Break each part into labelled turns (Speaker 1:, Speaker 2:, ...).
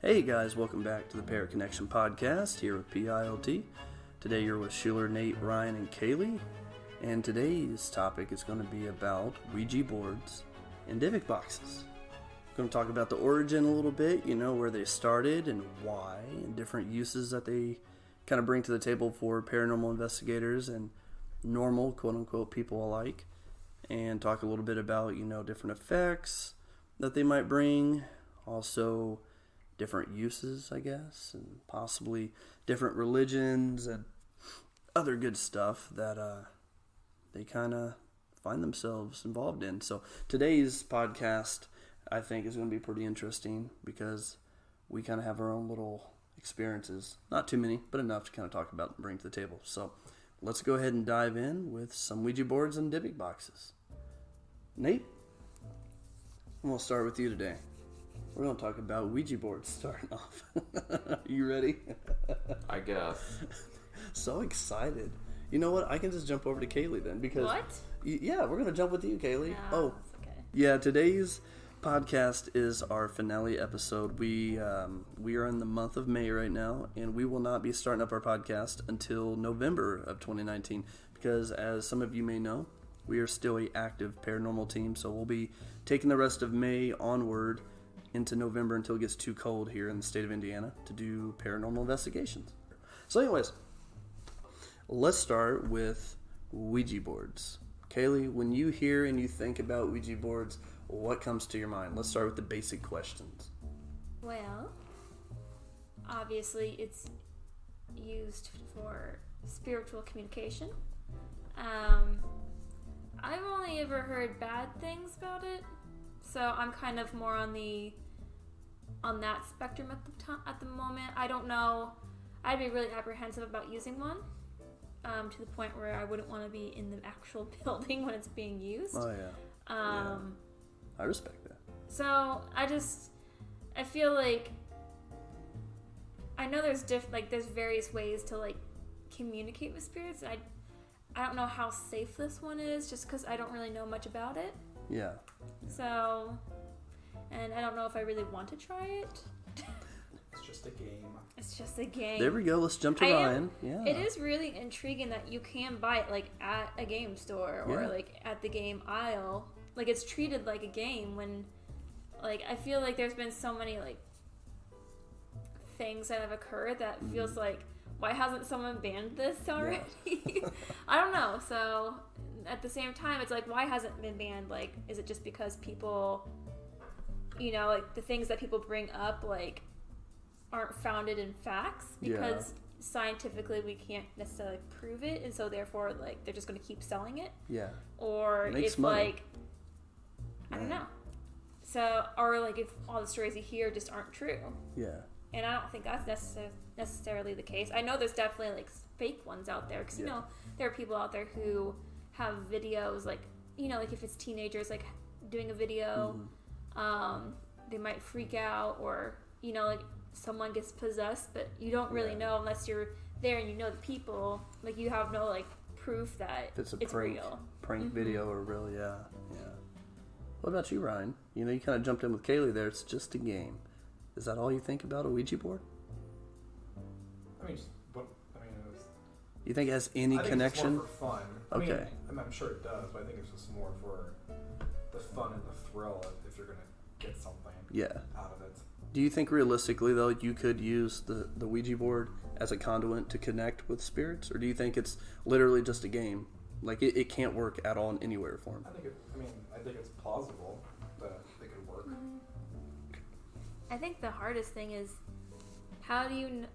Speaker 1: Hey guys, welcome back to the Parrot Connection podcast here with PILT. Today you're with Schuler, Nate, Ryan, and Kaylee. And today's topic is going to be about Ouija boards and Dybbuk boxes. We're going to talk about the origin a little bit, where they started and why, and different uses that they kind of bring to the table for paranormal investigators and normal, quote-unquote, people alike. And talk a little bit about, different effects that they might bring. Also, different uses, I guess, and possibly different religions and other good stuff that they kind of find themselves involved in. So today's podcast, I think, is going to be pretty interesting because we kind of have our own little experiences. Not too many, but enough to kind of talk about and bring to the table. So let's go ahead and dive in with some Ouija boards and Dybbuk boxes. Nate, I'm going to start with you today. We're going to talk about Ouija boards starting off. You ready?
Speaker 2: I guess.
Speaker 1: So excited. You know what? I can just jump over to Kaylee then because...
Speaker 3: What?
Speaker 1: Yeah, we're going to jump with you, Kaylee.
Speaker 3: No, okay.
Speaker 1: Yeah, today's podcast is our finale episode. We are in the month of May right now, and we will not be starting up our podcast until November of 2019 because, as some of you may know, we are still an active paranormal team, so we'll be taking the rest of May onward into November until it gets too cold here in the state of Indiana to do paranormal investigations. So anyways, let's start with Ouija boards. Kaylee, when you hear and you think about Ouija boards, what comes to your mind? Let's start with the basic questions.
Speaker 3: Well, obviously it's used for spiritual communication. I've only ever heard bad things about it. So I'm kind of more on that spectrum at the moment. I don't know. I'd be really apprehensive about using one to the point where I wouldn't want to be in the actual building when it's being used.
Speaker 1: Oh, yeah. I respect that.
Speaker 3: So I feel like I know there's there's various ways to communicate with spirits. I don't know how safe this one is just because I don't really know much about it.
Speaker 1: Yeah.
Speaker 3: So, and I don't know if I really want to try it.
Speaker 2: It's just a game.
Speaker 3: It's just a game.
Speaker 1: There we go. Let's jump to Ryan. Yeah.
Speaker 3: It is really intriguing that you can buy it at a game store or at the game aisle. It's treated like a game when I feel like there's been so many things that have occurred that feels like, why hasn't someone banned this already? Yeah. I don't know. So at the same time, it's why hasn't it been banned? Is it just because people, the things that people bring up, aren't founded in facts? Because scientifically we can't necessarily prove it, and so therefore, they're just going to keep selling it?
Speaker 1: Yeah.
Speaker 3: Or if, I don't know. So, or, if all the stories you hear just aren't true.
Speaker 1: Yeah.
Speaker 3: And I don't think that's necessarily the case. I know there's definitely, fake ones out there, because, there are people out there who have videos if it's teenagers doing a video, they might freak out, or someone gets possessed, but you don't really know unless you're there and you know the people. You have no proof that
Speaker 1: it's
Speaker 3: real
Speaker 1: prank video or real. Yeah. What about you, Ryan? You kind of jumped in with Kaylee there. It's just a game. Is that all you think about a Ouija board? You think it has any connection?
Speaker 2: It's more for fun.
Speaker 1: Okay.
Speaker 2: I'm sure it does, but I think it's just more for the fun and the thrill if you're going to get something out of it.
Speaker 1: Do you think realistically, though, you could use the Ouija board as a conduit to connect with spirits? Or do you think it's literally just a game? It can't work at all in any way or form?
Speaker 2: I think it's plausible that it could work.
Speaker 3: I think the hardest thing is, how do you,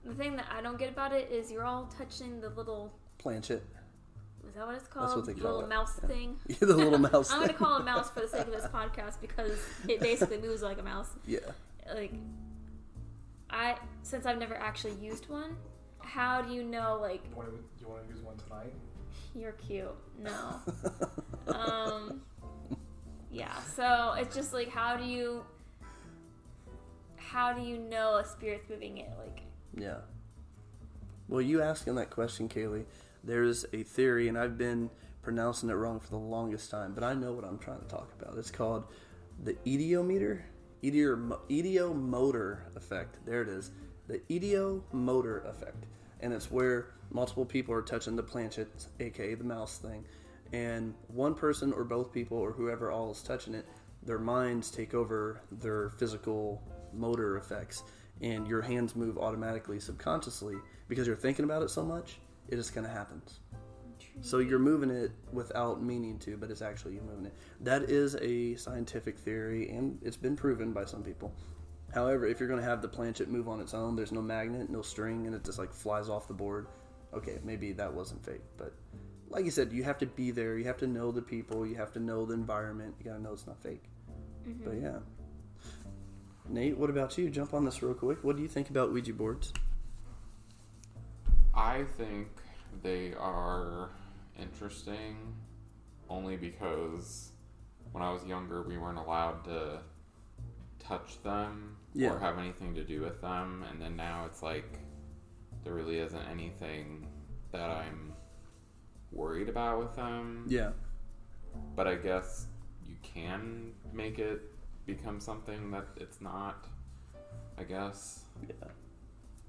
Speaker 3: the thing that I don't get about it is you're all touching the little...
Speaker 1: Planchet.
Speaker 3: Is that what it's called?
Speaker 1: That's what they call it.
Speaker 3: The little mouse thing.
Speaker 1: Yeah, the little mouse
Speaker 3: I'm going to call it a mouse for the sake of this podcast because it basically moves like a mouse.
Speaker 1: Yeah.
Speaker 3: Since I've never actually used one, how do you know,
Speaker 2: You want to use one tonight?
Speaker 3: You're cute. No. Yeah, so it's just how do you know a spirit's moving it?
Speaker 1: Yeah. Well, you asking that question, Kaylee, there's a theory, and I've been pronouncing it wrong for the longest time, but I know what I'm trying to talk about. It's called the ediometer. idiomotor effect. There it is. The idiomotor effect. And it's where multiple people are touching the planchette, aka the mouse thing. And one person or both people or whoever all is touching it, their minds take over their physical motor effects. And your hands move automatically, subconsciously, because you're thinking about it so much, it just kind of happens. So you're moving it without meaning to, but it's actually you moving it. That is a scientific theory, and it's been proven by some people. However, if you're going to have the planchette move on its own, there's no magnet, no string, and it just like flies off the board. Okay, maybe that wasn't fake, but like you said, you have to be there. You have to know the people. You have to know the environment. You got to know it's not fake. Mm-hmm. But yeah. Nate, what about you? Jump on this real quick. What do you think about Ouija boards?
Speaker 4: I think they are interesting only because when I was younger, we weren't allowed to touch them or have anything to do with them. And then now it's like there really isn't anything that I'm worried about with them.
Speaker 1: Yeah.
Speaker 4: But I guess you can make it become something that it's not, I guess.
Speaker 1: Yeah.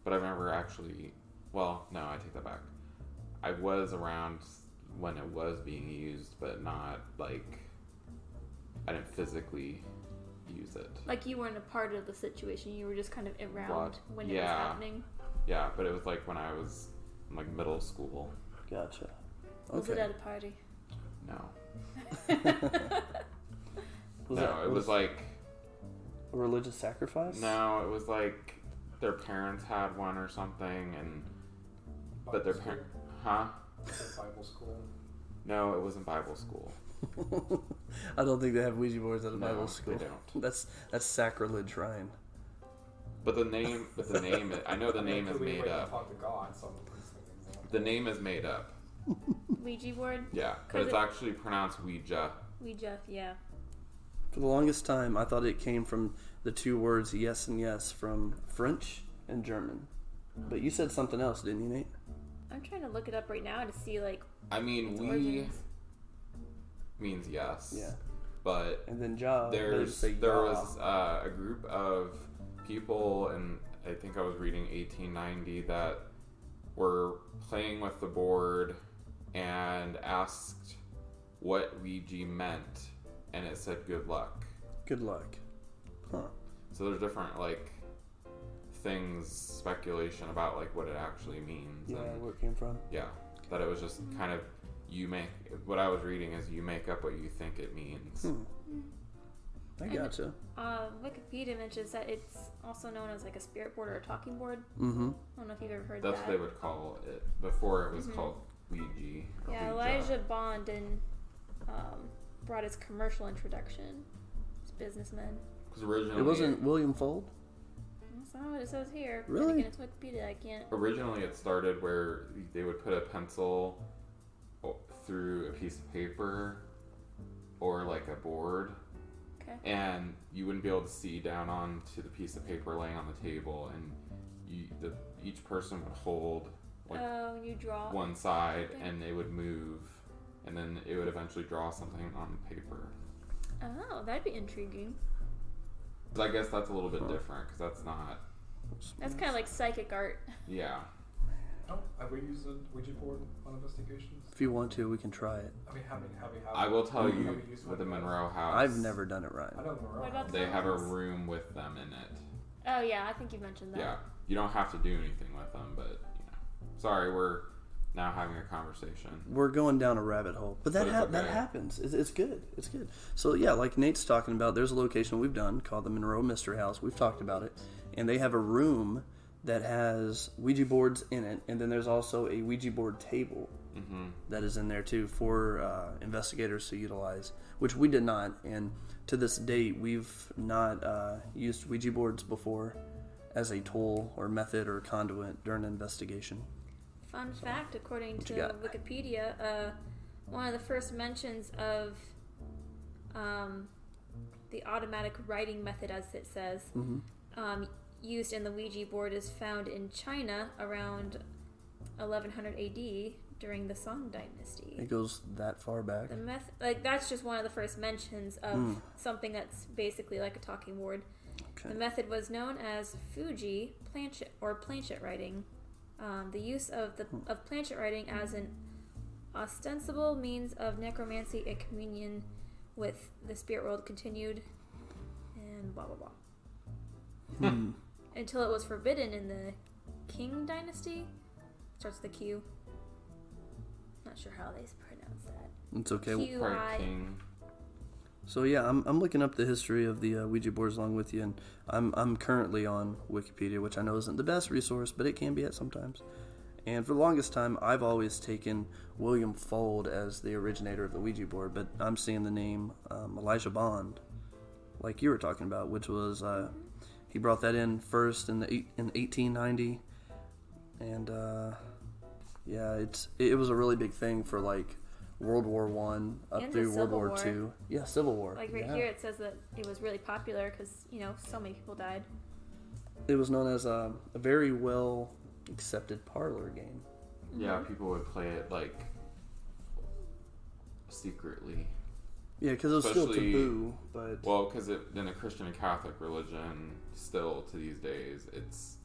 Speaker 4: But I've never actually, well, no, I take that back. I was around when it was being used, but not like, I didn't physically use it.
Speaker 3: Like you weren't a part of the situation, you were just kind of around when it was happening.
Speaker 4: Yeah, but it was like when I was in like middle school.
Speaker 1: Gotcha. Okay.
Speaker 3: Was it at a party?
Speaker 4: No.
Speaker 1: It was
Speaker 4: like
Speaker 1: a religious sacrifice?
Speaker 4: No, it was like their parents had one or something, and but their parents, huh?
Speaker 2: Bible school.
Speaker 4: No, it wasn't Bible school.
Speaker 1: I don't think they have Ouija boards at a Bible school.
Speaker 4: They don't.
Speaker 1: That's sacrilege, Ryan.
Speaker 4: But the name, I know the name is made up.
Speaker 2: Talk to God, so
Speaker 4: the name is made up.
Speaker 3: Ouija board?
Speaker 4: Yeah, but it's actually pronounced Ouija.
Speaker 3: Ouija, yeah.
Speaker 1: For the longest time, I thought it came from the two words yes and yes from French and German. But you said something else, didn't you, Nate?
Speaker 3: I'm trying to look it up right now to see, like,
Speaker 4: I mean, we
Speaker 3: origins.
Speaker 4: Means yes.
Speaker 1: Yeah.
Speaker 4: But
Speaker 1: and then ja,
Speaker 4: there was a group of people, and I think I was reading 1890, that were playing with the board and asked what Ouija meant, and it said good luck.
Speaker 1: Good luck. Huh.
Speaker 4: So there's different like things, speculation about like what it actually means.
Speaker 1: Yeah,
Speaker 4: and,
Speaker 1: where it came from.
Speaker 4: Yeah, that it was just kind of what I was reading is you make up what you think it means.
Speaker 1: I gotcha.
Speaker 3: Wikipedia mentions that it's also known as like a spirit board or a talking board.
Speaker 1: Mm-hmm.
Speaker 3: I don't know if you've ever heard
Speaker 4: That's
Speaker 3: that.
Speaker 4: what they would call it before it was called Ouija.
Speaker 3: Yeah, Elijah Bond brought his commercial introduction. He's a businessman.
Speaker 4: Because originally
Speaker 1: it wasn't William Fold.
Speaker 3: That's not what it says here.
Speaker 1: Really?
Speaker 3: And again, it's Wikipedia. I can't.
Speaker 4: Originally, it started where they would put a pencil through a piece of paper or like a board.
Speaker 3: Okay.
Speaker 4: And you wouldn't be able to see down onto the piece of paper laying on the table, and each person would hold like
Speaker 3: you draw
Speaker 4: one side,
Speaker 3: something.
Speaker 4: and they would move, and then it would eventually draw something on paper.
Speaker 3: Oh, that'd be intriguing.
Speaker 4: But I guess that's a little bit different because that's not.
Speaker 3: That's kind of like psychic art.
Speaker 4: Yeah.
Speaker 2: Oh, have we used a Ouija board on investigations?
Speaker 1: If you want to, we can try it.
Speaker 2: I mean,
Speaker 4: I will tell you, with the Monroe house,
Speaker 1: I've never done it, Ryan.
Speaker 2: I know the Monroe
Speaker 3: What about
Speaker 2: house.
Speaker 4: they have a room with them in it.
Speaker 3: Oh yeah, I think you mentioned that.
Speaker 4: Yeah, you don't have to do anything with them, but sorry, we're now having a conversation.
Speaker 1: We're going down a rabbit hole, but that
Speaker 4: okay.
Speaker 1: that happens. It's good. It's good. So yeah, like Nate's talking about, there's a location we've done called the Monroe Mystery House. We've talked about it, and they have a room that has Ouija boards in it, and then there's also a Ouija board table that is in there too for investigators to utilize, which we did not. And to this date, we've not used Ouija boards before as a tool or method or conduit during an investigation.
Speaker 3: Fun fact, according
Speaker 1: What
Speaker 3: to
Speaker 1: you got?
Speaker 3: Wikipedia, one of the first mentions of the automatic writing method, as it says, used in the Ouija board is found in China around 1100 AD during the Song Dynasty.
Speaker 1: It goes that far back.
Speaker 3: The that's just one of the first mentions of something that's basically like a talking board.
Speaker 1: Okay.
Speaker 3: The method was known as Fuji planchet writing. The use of planchet writing as an ostensible means of necromancy and communion with the spirit world continued, and blah blah blah. Until it was forbidden in the Qing dynasty. Starts with a Q. Not sure how they pronounce that.
Speaker 1: It's okay.
Speaker 4: King.
Speaker 1: So yeah, I'm looking up the history of the Ouija boards along with you, and I'm currently on Wikipedia, which I know isn't the best resource, but it can be at sometimes. And for the longest time, I've always taken William Fuld as the originator of the Ouija board, but I'm seeing the name Elijah Bond, like you were talking about, which was he brought that in first in 1890, and it was a really big thing for like World War One up
Speaker 3: and
Speaker 1: through World War
Speaker 3: War.
Speaker 1: Two. Yeah, Civil War.
Speaker 3: Like here, it says that it was really popular because so many people died.
Speaker 1: It was known as a very well accepted parlor game.
Speaker 4: Yeah, people would play it like secretly.
Speaker 1: Yeah, because it was still taboo, but
Speaker 4: because in the Christian and Catholic religion, still to these days, it's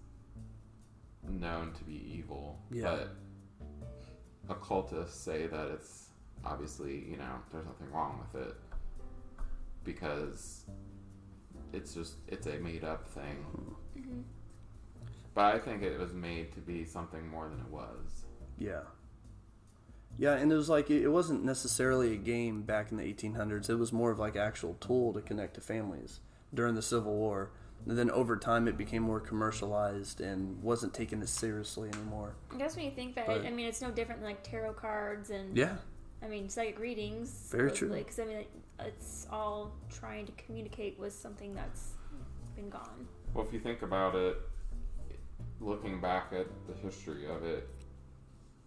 Speaker 4: known to be evil.
Speaker 1: Yeah.
Speaker 4: But occultists say that it's obviously, there's nothing wrong with it because it's a made up thing.
Speaker 3: Mm-hmm.
Speaker 4: But I think it was made to be something more than it was.
Speaker 1: Yeah. Yeah, and it was like, it wasn't necessarily a game back in the 1800s. It was more of like an actual tool to connect to families during the Civil War. And then over time it became more commercialized and wasn't taken as seriously anymore.
Speaker 3: I guess when you think about it, it's no different than like tarot cards and psychic readings.
Speaker 1: Very true.
Speaker 3: Because it's all trying to communicate with something that's been gone.
Speaker 4: Well, if you think about it, looking back at the history of it,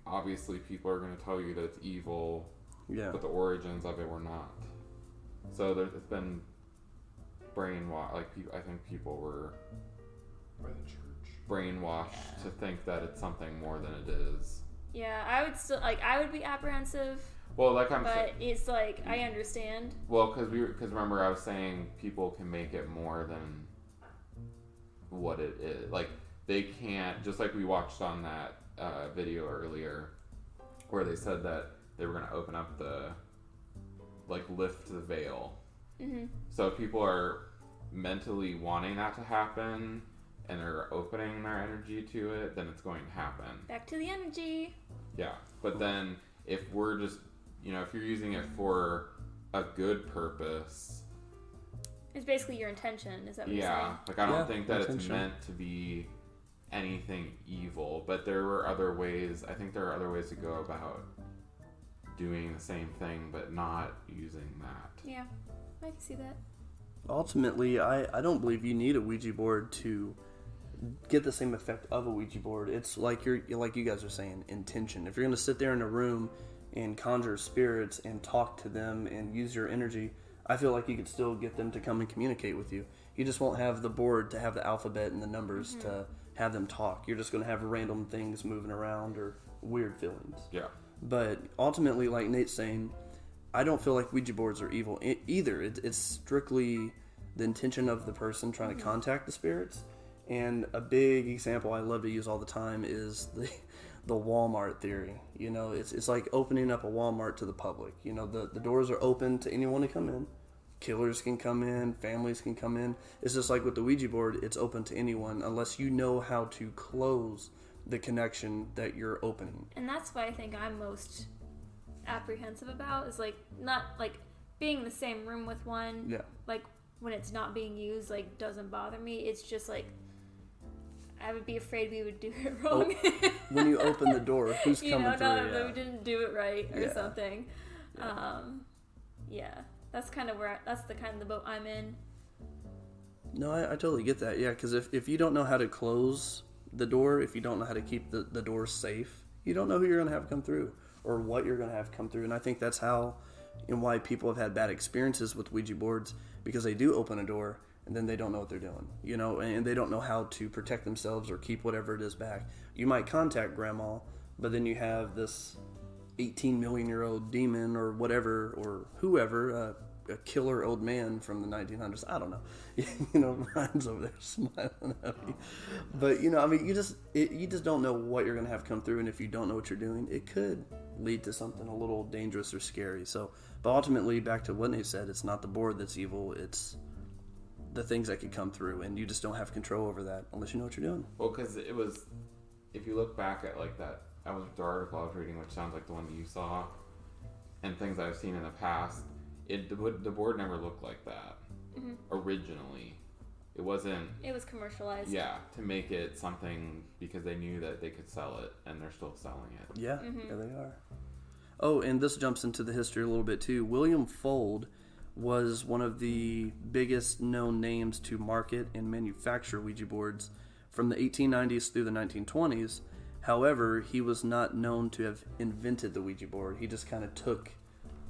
Speaker 4: obviously people are going to tell you that it's evil, but the origins of it were not. So it's been brainwashed. Like, I think people were
Speaker 2: by the church
Speaker 4: brainwashed to think that it's something more than it is.
Speaker 3: Yeah, I would still I would be apprehensive.
Speaker 4: Well,
Speaker 3: it's like I understand.
Speaker 4: Well, because remember I was saying people can make it more than what it is. Like, they can't, just like we watched on that video earlier, where they said that they were going to open up lift the veil.
Speaker 3: Mm-hmm.
Speaker 4: So if people are mentally wanting that to happen and they're opening their energy to it, then it's going to happen.
Speaker 3: Back to the energy.
Speaker 4: Yeah, but then if we're just, if you're using it for a good purpose,
Speaker 3: it's basically your intention. Is that what you're saying?
Speaker 4: Yeah, like I don't think that it's meant to be anything evil, but there were other ways. I think there are other ways to go about doing the same thing, but not using that.
Speaker 3: Yeah, I can see that.
Speaker 1: Ultimately, I don't believe you need a Ouija board to get the same effect of a Ouija board. It's like like you guys are saying, intention. If you're going to sit there in a room and conjure spirits and talk to them and use your energy, I feel like you could still get them to come and communicate with you. You just won't have the board to have the alphabet and the numbers to have them talk. You're just going to have random things moving around or weird feelings.
Speaker 4: Yeah.
Speaker 1: But ultimately, like Nate's saying, I don't feel like Ouija boards are evil either. It's strictly the intention of the person trying to contact the spirits. And a big example I love to use all the time is the Walmart theory. It's like opening up a Walmart to the public. The doors are open to anyone to come in. Killers can come in, families can come in. It's just like with the Ouija board, it's open to anyone unless you know how to close the connection that you're opening.
Speaker 3: And that's what I think I'm most apprehensive about, is like not like being in the same room with one.
Speaker 1: Yeah.
Speaker 3: Like when it's not being used, like doesn't bother me. It's just like I would be afraid we would do it wrong.
Speaker 1: When you open the door, who's coming through?
Speaker 3: We didn't do it right or something.
Speaker 1: Yeah.
Speaker 3: That's kind of that's the kind of the boat I'm in.
Speaker 1: No, I totally get that. Yeah, because if you don't know how to close the door, if you don't know how to keep the door safe, you don't know who you're going to have come through or what you're going to have come through. And I think that's how and why people have had bad experiences with Ouija boards, because they do open a door and then they don't know what they're doing, and they don't know how to protect themselves or keep whatever it is back. You might contact grandma, but then you have this 18 million year old demon or whatever or whoever a killer old man from the 1900s. I don't know. You know, Ryan's over there smiling at me. But, you know, I mean, you just don't know what you're going to have come through. And if you don't know what you're doing, it could lead to something a little dangerous or scary. So, but ultimately, back to what Nate said, it's not the board that's evil. It's the things that could come through. And you just don't have control over that unless you know what you're doing.
Speaker 4: Well, because it was, if you look back at like that, the article I was reading, which sounds like the one that you saw, and things I've seen in the past, the board never looked like that originally. It wasn't.
Speaker 3: It was commercialized.
Speaker 4: Yeah, to make it something because they knew that they could sell it, and they're still selling it.
Speaker 1: Yeah, yeah, they are. Oh, and this jumps into the history a little bit too. William Fuld was one of the biggest known names to market and manufacture Ouija boards from the 1890s through the 1920s. However, he was not known to have invented the Ouija board. He just kind of took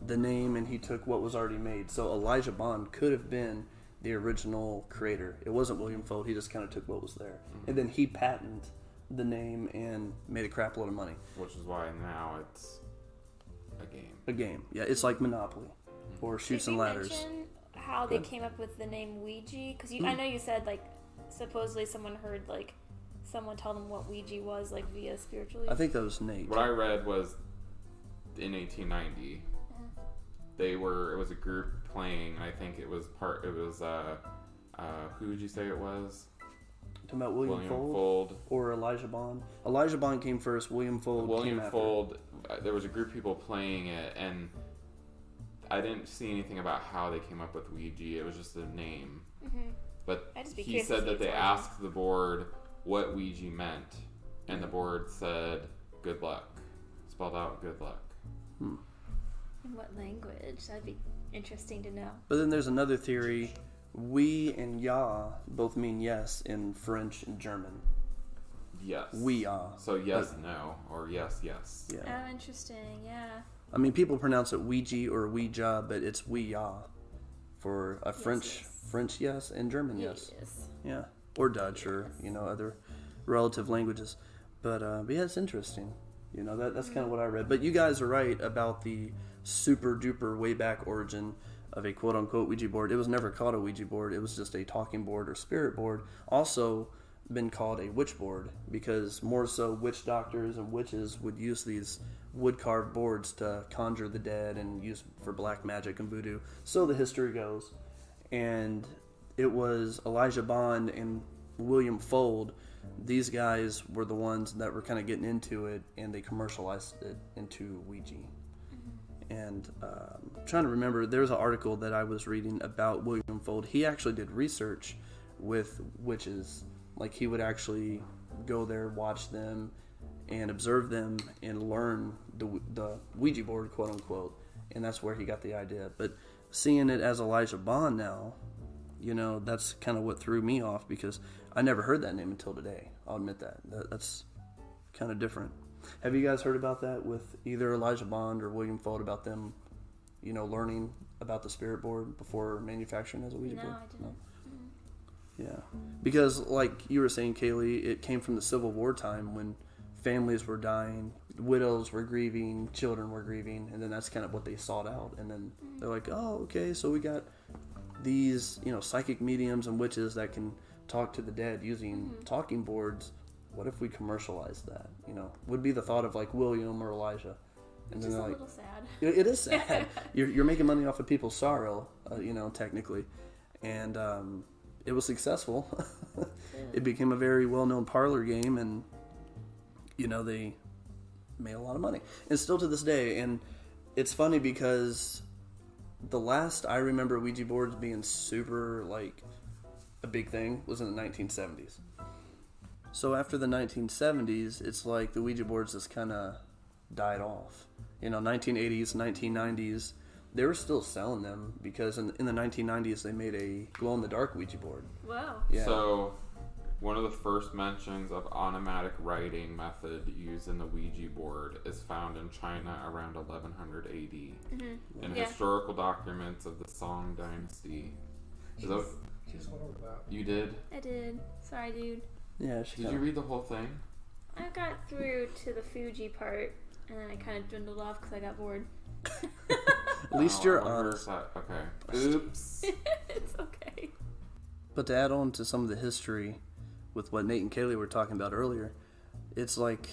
Speaker 1: the name and he took what was already made. So Elijah Bond could have been the original creator. It wasn't William Fuld. He just kind of took what was there. And then he patented the name and made a crap load of money.
Speaker 4: Which is why now it's a game.
Speaker 1: A game. Yeah, it's like Monopoly or Chutes and Ladders.
Speaker 3: Did you mention how they came up with the name Ouija? Because I know you said, like, supposedly someone heard, like, someone tell them what Ouija was, like, via spiritually.
Speaker 1: I think that was Nate.
Speaker 4: What I read was in 1890, it was a group playing. I think it was who would you say it was?
Speaker 1: Talking about William Fuld or Elijah Bond? Elijah Bond came first. William Fuld came after.
Speaker 4: Fuld. There was a group of people playing it, and I didn't see anything about how they came up with Ouija. It was just a name. But he said that they asked the board what Ouija meant, and the board said "good luck," spelled out "good luck."
Speaker 3: In what language? That'd be interesting to know.
Speaker 1: But then there's another theory. Oui and ja both mean yes in French and German.
Speaker 4: Yes.
Speaker 1: Oui, ja.
Speaker 4: So yes, no, or yes, yes.
Speaker 1: Yeah.
Speaker 3: Oh, interesting. Yeah.
Speaker 1: I mean, people pronounce it Ouija or Ouija, but it's oui, ja for a French yes and German yes. Yeah. Or Dutch or, other relative languages. But yeah, it's interesting. That's kind of what I read. But you guys are right about the super duper way back origin of a quote unquote Ouija board. It was never called a Ouija board. It was just a talking board or spirit board. Also been called a witch board because more so witch doctors and witches would use these wood carved boards to conjure the dead and use for black magic and voodoo. So the history goes. And it was Elijah Bond and William Fuld. These guys were the ones that were kind of getting into it, and they commercialized it into Ouija. And I'm trying to remember, there's an article that I was reading about William Fuld. He actually did research with witches. Like, he would actually go there, watch them, and observe them, and learn the Ouija board, quote unquote. And that's where he got the idea. But seeing it as Elijah Bond now, that's kind of what threw me off, because I never heard that name until today. I'll admit that. That's kind of different. Have you guys heard about that with either Elijah Bond or William Fuld, about them, learning about the spirit board before manufacturing as a Ouija board?
Speaker 3: No, I didn't.
Speaker 1: No. Yeah. Because, like you were saying, Kaylee, it came from the Civil War time when families were dying, widows were grieving, children were grieving, and then that's kind of what they sought out. And then they're like, oh, okay, so we got these, psychic mediums and witches that can talk to the dead using talking boards. What if we commercialized that? Would be the thought of like William or Elijah. And
Speaker 3: It's
Speaker 1: then
Speaker 3: just a
Speaker 1: like,
Speaker 3: little sad.
Speaker 1: it is sad. You're making money off of people's sorrow, technically. And it was successful. It became a very well-known parlor game, and they made a lot of money. And still to this day. And it's funny because the last I remember Ouija boards being super like a big thing was in the 1970s. So after the 1970s, it's like the Ouija boards just kind of died off. 1980s, 1990s, they were still selling them because in the 1990s they made a glow-in-the-dark Ouija board.
Speaker 3: Wow.
Speaker 1: Yeah.
Speaker 4: So one of the first mentions of automatic writing method used in the Ouija board is found in China around 1100 AD in historical documents of the Song Dynasty.
Speaker 2: She just went over that.
Speaker 4: You did?
Speaker 3: I did. Sorry, dude.
Speaker 1: Yeah.
Speaker 4: Did you read the whole thing?
Speaker 3: I got through to the Fuji part, and then I kind of dwindled off because I got bored.
Speaker 1: At least you're honest.
Speaker 4: Okay. Oops.
Speaker 3: It's okay.
Speaker 1: But to add on to some of the history with what Nate and Kaylee were talking about earlier, it's like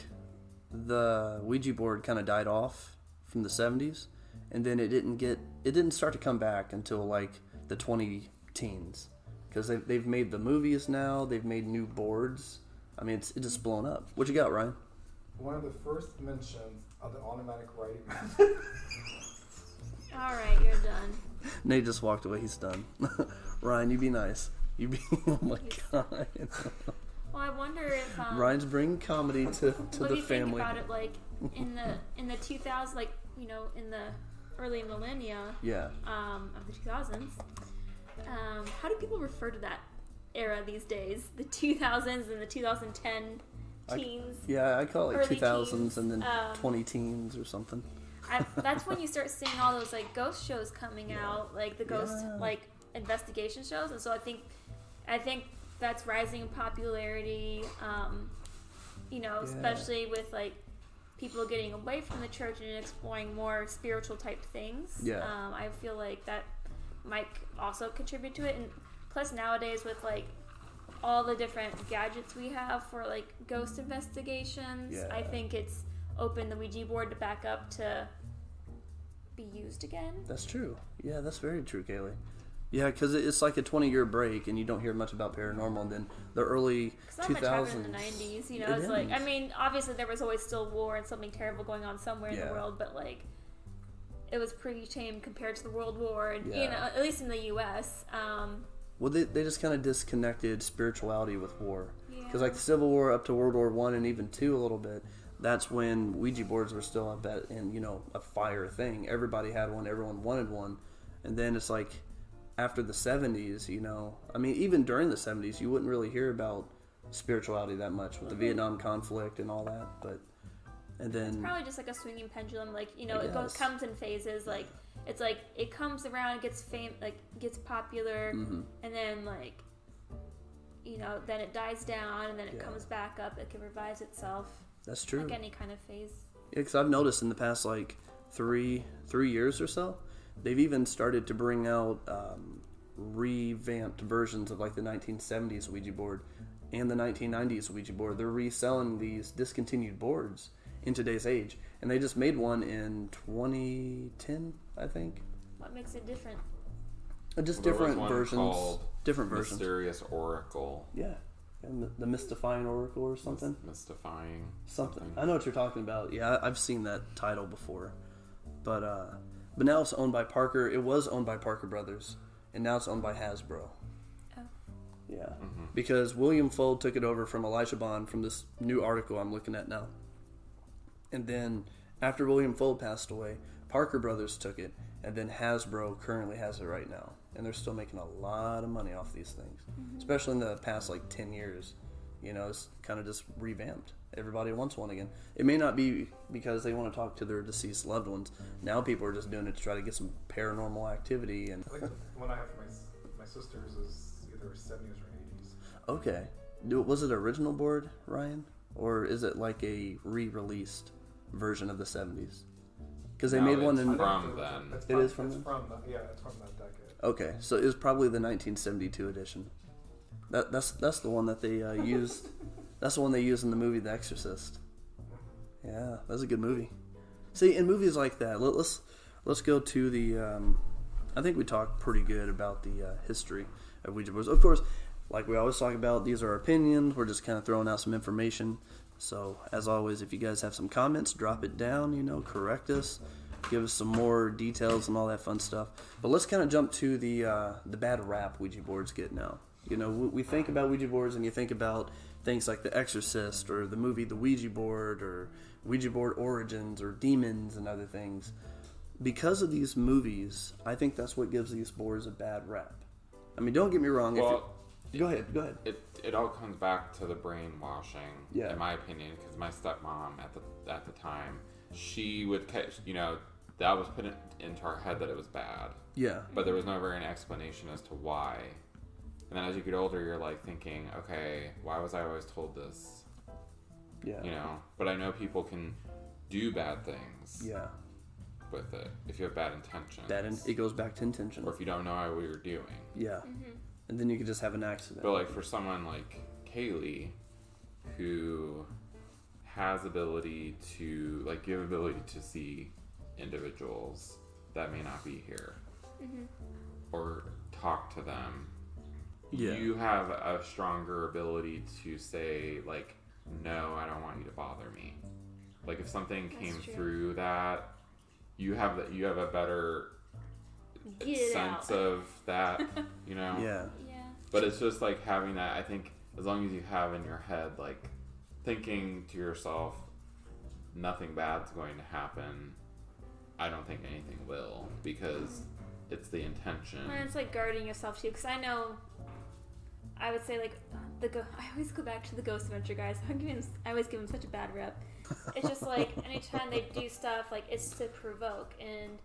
Speaker 1: the Ouija board kind of died off from the 70s, and then it didn't start to come back until like the 20-teens, because they've made the movies now, they've made new boards. I mean, it's just blown up. What you got, Ryan?
Speaker 2: One of the first mentions of the automatic writing method.
Speaker 3: All right, you're done.
Speaker 1: Nate just walked away. He's done. Ryan, you be nice. You be. Oh my god.
Speaker 3: Well, I wonder if
Speaker 1: Ryan's bringing comedy to
Speaker 3: what
Speaker 1: the
Speaker 3: do you
Speaker 1: family.
Speaker 3: think about it, like in the 2000s, like in the early millennia, of the 2000s. How do people refer to that era these days? The 2000s and the 2010 teens.
Speaker 1: I call it like 2000s
Speaker 3: teens,
Speaker 1: and then 20 teens or something.
Speaker 3: That's when you start seeing all those like ghost shows coming out, like the ghost like investigation shows, and so I think that's rising in popularity. Especially with like people getting away from the church and exploring more spiritual type things. I feel like that might also contribute to it, and plus nowadays with like all the different gadgets we have for like ghost investigations, I think it's opened the Ouija board to back up to be used again. That's true.
Speaker 1: Yeah, that's very true, Kaylee. Yeah, because it's like a 20-year break, and you don't hear much about paranormal. And then the early 2000s.
Speaker 3: Much happened in the 90s, it's like, I mean, obviously there was always still war and something terrible going on somewhere in the world, but like, it was pretty tame compared to the World War, and at least in the U.S.
Speaker 1: Well, they just kind of disconnected spirituality with war, because like the Civil War up to World War I and even II a little bit. That's when Ouija boards were still a fire thing. Everybody had one. Everyone wanted one, and then it's like. After the 70s, I mean, even during the 70s, you wouldn't really hear about spirituality that much with the Vietnam conflict and all that. And then
Speaker 3: it's probably just like a swinging pendulum, like it comes in phases. Like it's like it comes around, gets gets popular, and then then it dies down, and then it comes back up. It can revive itself.
Speaker 1: That's true.
Speaker 3: Like any kind of phase.
Speaker 1: Yeah, because I've noticed in the past like three years or so. They've even started to bring out revamped versions of like the 1970s Ouija board and the 1990s Ouija board. They're reselling these discontinued boards in today's age, and they just made one in 2010, I think.
Speaker 3: What makes it different?
Speaker 1: Just different versions. Different versions.
Speaker 4: Mysterious Oracle.
Speaker 1: Yeah. And the mystifying Oracle or something.
Speaker 4: Mystifying.
Speaker 1: Something. I know what you're talking about. Yeah, I've seen that title before, but now it's owned by Parker. It was owned by Parker Brothers, and now it's owned by Hasbro.
Speaker 3: Oh.
Speaker 1: Yeah. Because William Fold took it over from Elijah Bond from this new article I'm looking at now. And then after William Fold passed away, Parker Brothers took it, and then Hasbro currently has it right now. And they're still making a lot of money off these things, especially in the past 10 years. It's kind of just revamped. Everybody wants one again. It may not be because they want to talk to their deceased loved ones. Now people are just doing it to try to get some paranormal activity. And
Speaker 2: I think the one I have for my sisters is either 70s or 80s.
Speaker 1: Okay. Was it an original board, Ryan? Or is it like a re-released version of the 70s? Because they made one in...
Speaker 4: from then.
Speaker 1: It is from then?
Speaker 2: It's from that decade.
Speaker 1: Okay, so it was probably the 1972 edition. That's the one that they used... That's the one they use in the movie The Exorcist. Yeah, that's a good movie. See, in movies like that, let's go to the... I think we talked pretty good about the history of Ouija boards. Of course, like we always talk about, these are opinions. We're just kind of throwing out some information. So, as always, if you guys have some comments, drop it down, correct us. Give us some more details and all that fun stuff. But let's kind of jump to the bad rap Ouija boards get now. We think about Ouija boards and you think about... things like The Exorcist or the movie The Ouija Board or Ouija Board Origins or Demons and other things. Because of these movies, I think that's what gives these boards a bad rap. I mean, don't get me wrong. Go ahead.
Speaker 4: It all comes back to the brainwashing, in my opinion, because my stepmom at the time, she would catch, that was put into our head that it was bad. Yeah. But there was never an explanation as to why. And then as you get older, you're thinking, okay, why was I always told this? Yeah. But I know people can do bad things. Yeah. with it. If you have bad intentions.
Speaker 1: It goes back to intention.
Speaker 4: Or if you don't know what you're doing.
Speaker 1: Yeah. Mm-hmm. And then you could just have an accident.
Speaker 4: But like for someone like Kaylee, who has ability to, like, you have ability to see individuals that may not be here. Mm-hmm. Or talk to them. Yeah. You have a stronger ability to say, like, no, I don't want you to bother me. Like, if something came through that, you have a better sense of that, you know?
Speaker 1: Yeah.
Speaker 4: But it's just like having that, I think, as long as you have in your head, like, thinking to yourself, nothing bad's going to happen, I don't think anything will, because it's the intention.
Speaker 3: And it's like guarding yourself too, because I know, I would say, like, I always go back to the Ghost Adventure guys. I always give them such a bad rep. It's just like, anytime they do stuff, like, it's to provoke, and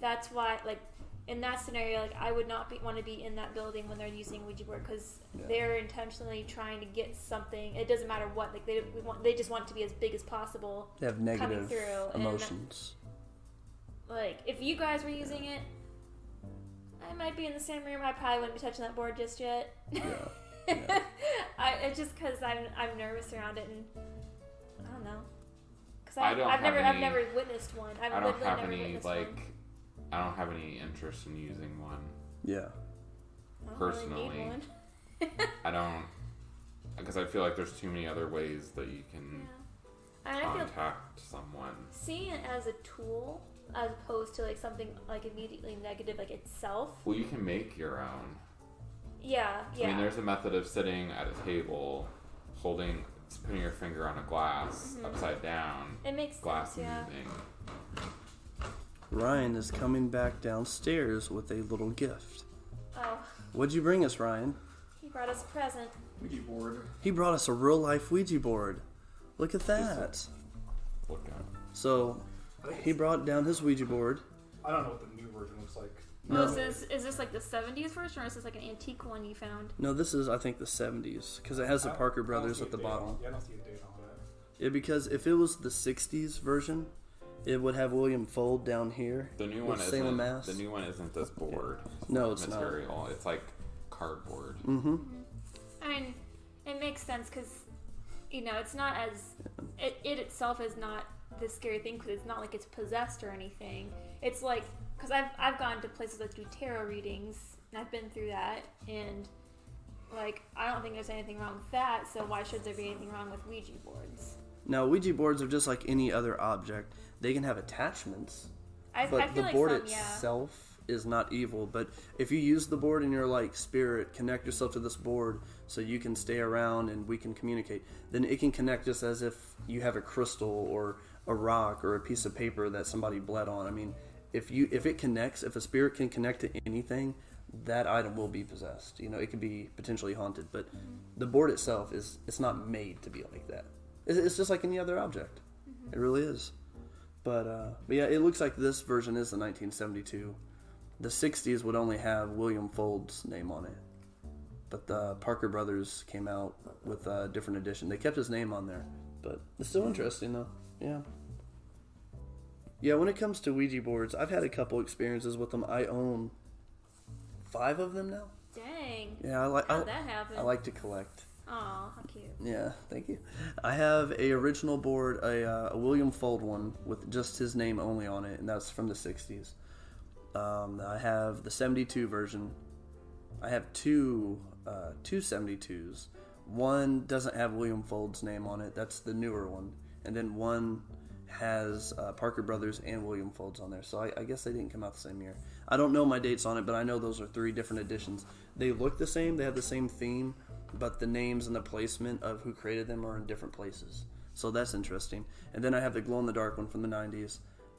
Speaker 3: that's why, like, in that scenario, like, I would not want to be in that building when they're using Ouija board, because they're intentionally trying to get something. It doesn't matter what. Like, they just want it to be as big as possible.
Speaker 1: They have negative emotions.
Speaker 3: And, like, if you guys were using it, I might be in the same room. I probably wouldn't be touching that board just yet. Yeah. It's just because I'm nervous around it, and I don't know. Because I've never witnessed one. I don't have any
Speaker 4: interest in using one.
Speaker 1: Yeah.
Speaker 4: Personally,
Speaker 3: really need one.
Speaker 4: I don't, because I feel like there's too many other ways that you can contact someone.
Speaker 3: Seeing it as a tool, as opposed to like something like immediately negative, like itself.
Speaker 4: Well, you can make your own.
Speaker 3: Yeah.
Speaker 4: I mean, there's a method of sitting at a table, putting your finger on a glass upside down.
Speaker 3: It makes
Speaker 4: glass
Speaker 3: sense,
Speaker 4: moving.
Speaker 1: Ryan is coming back downstairs with a little gift.
Speaker 3: Oh.
Speaker 1: What'd you bring us, Ryan?
Speaker 3: He brought us a present.
Speaker 2: Ouija board.
Speaker 1: He brought us a real life Ouija board. Look at that.
Speaker 4: Look at it.
Speaker 1: So, he brought down his Ouija board.
Speaker 2: I don't know what the new version looks like.
Speaker 3: No. Is this like the 70s version, or is this like an antique one you found?
Speaker 1: No, this is, I think, the 70s, because it has the Parker Brothers at the bottom.
Speaker 2: I don't see a date on it.
Speaker 1: Yeah, because if it was the 60s version, it would have William Fold down here.
Speaker 4: The new one isn't. The new one isn't this board.
Speaker 1: No, it's
Speaker 4: material.
Speaker 1: not.
Speaker 4: It's like cardboard.
Speaker 1: Mm-hmm.
Speaker 3: I mean, it makes sense because, you know, it's not as it itself is not the scary thing, because it's not like it's possessed or anything. It's like, because I've gone to places that do tarot readings, and I've been through that, and like, I don't think there's anything wrong with that. So why should there be anything wrong with Ouija boards?
Speaker 1: Now, Ouija boards are just like any other object. They can have attachments, but
Speaker 3: I feel
Speaker 1: the
Speaker 3: like
Speaker 1: board itself is not evil. But if you use the board and you're like, spirit, connect yourself to this board so you can stay around and we can communicate, then it can connect just as if you have a crystal or a rock or a piece of paper that somebody bled on. I mean, if it connects, if a spirit can connect to anything, that item will be possessed. You know, it could be potentially haunted. But the board itself it's not made to be like that. It's just like any other object. Mm-hmm. It really is. But yeah, it looks like this version is the 1972. The 60s would only have William Fold's name on it. But the Parker Brothers came out with a different edition. They kept his name on there. But it's still interesting, though. Yeah. Yeah, when it comes to Ouija boards, I've had a couple experiences with them. I own 5 of them now.
Speaker 3: Dang.
Speaker 1: Yeah,
Speaker 3: how'd that happen?
Speaker 1: I like to collect.
Speaker 3: Aw, how cute.
Speaker 1: Yeah, thank you. I have a original board, a William Fold one with just his name only on it, and that's from the 60s. I have the 72 version. I have two 72s. One doesn't have William Fold's name on it. That's the newer one. And then one has Parker Brothers and William Fold's on there. So I guess they didn't come out the same year. I don't know my dates on it, but I know those are 3 different editions. They look the same. They have the same theme. But the names and the placement of who created them are in different places. So that's interesting. And then I have the glow-in-the-dark one from the 90s.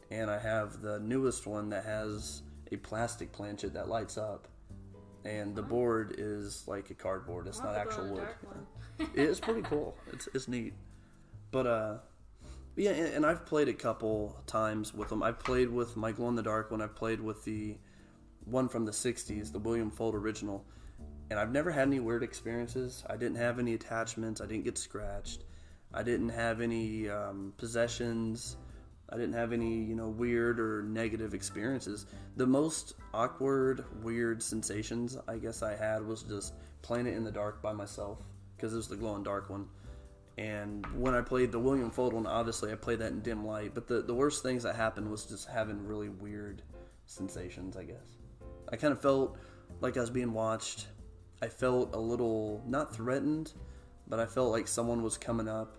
Speaker 1: And I have the newest one that has a plastic planchette that lights up. And the board is like a cardboard. It's not actual wood. It's pretty cool. It's neat. But yeah, and I've played a couple times with them. I've played with my glow-in-the-dark one. I've played with the one from the 60s, the William Fold original. And I've never had any weird experiences. I didn't have any attachments. I didn't get scratched. I didn't have any possessions. I didn't have any, weird or negative experiences. The most awkward, weird sensations I guess I had was just playing it in the dark by myself, because it was the glow-in-dark one. And when I played the William Fold one, obviously I played that in dim light. But the worst things that happened was just having really weird sensations, I guess. I kind of felt like I was being watched. I felt a little, not threatened, but I felt like someone was coming up,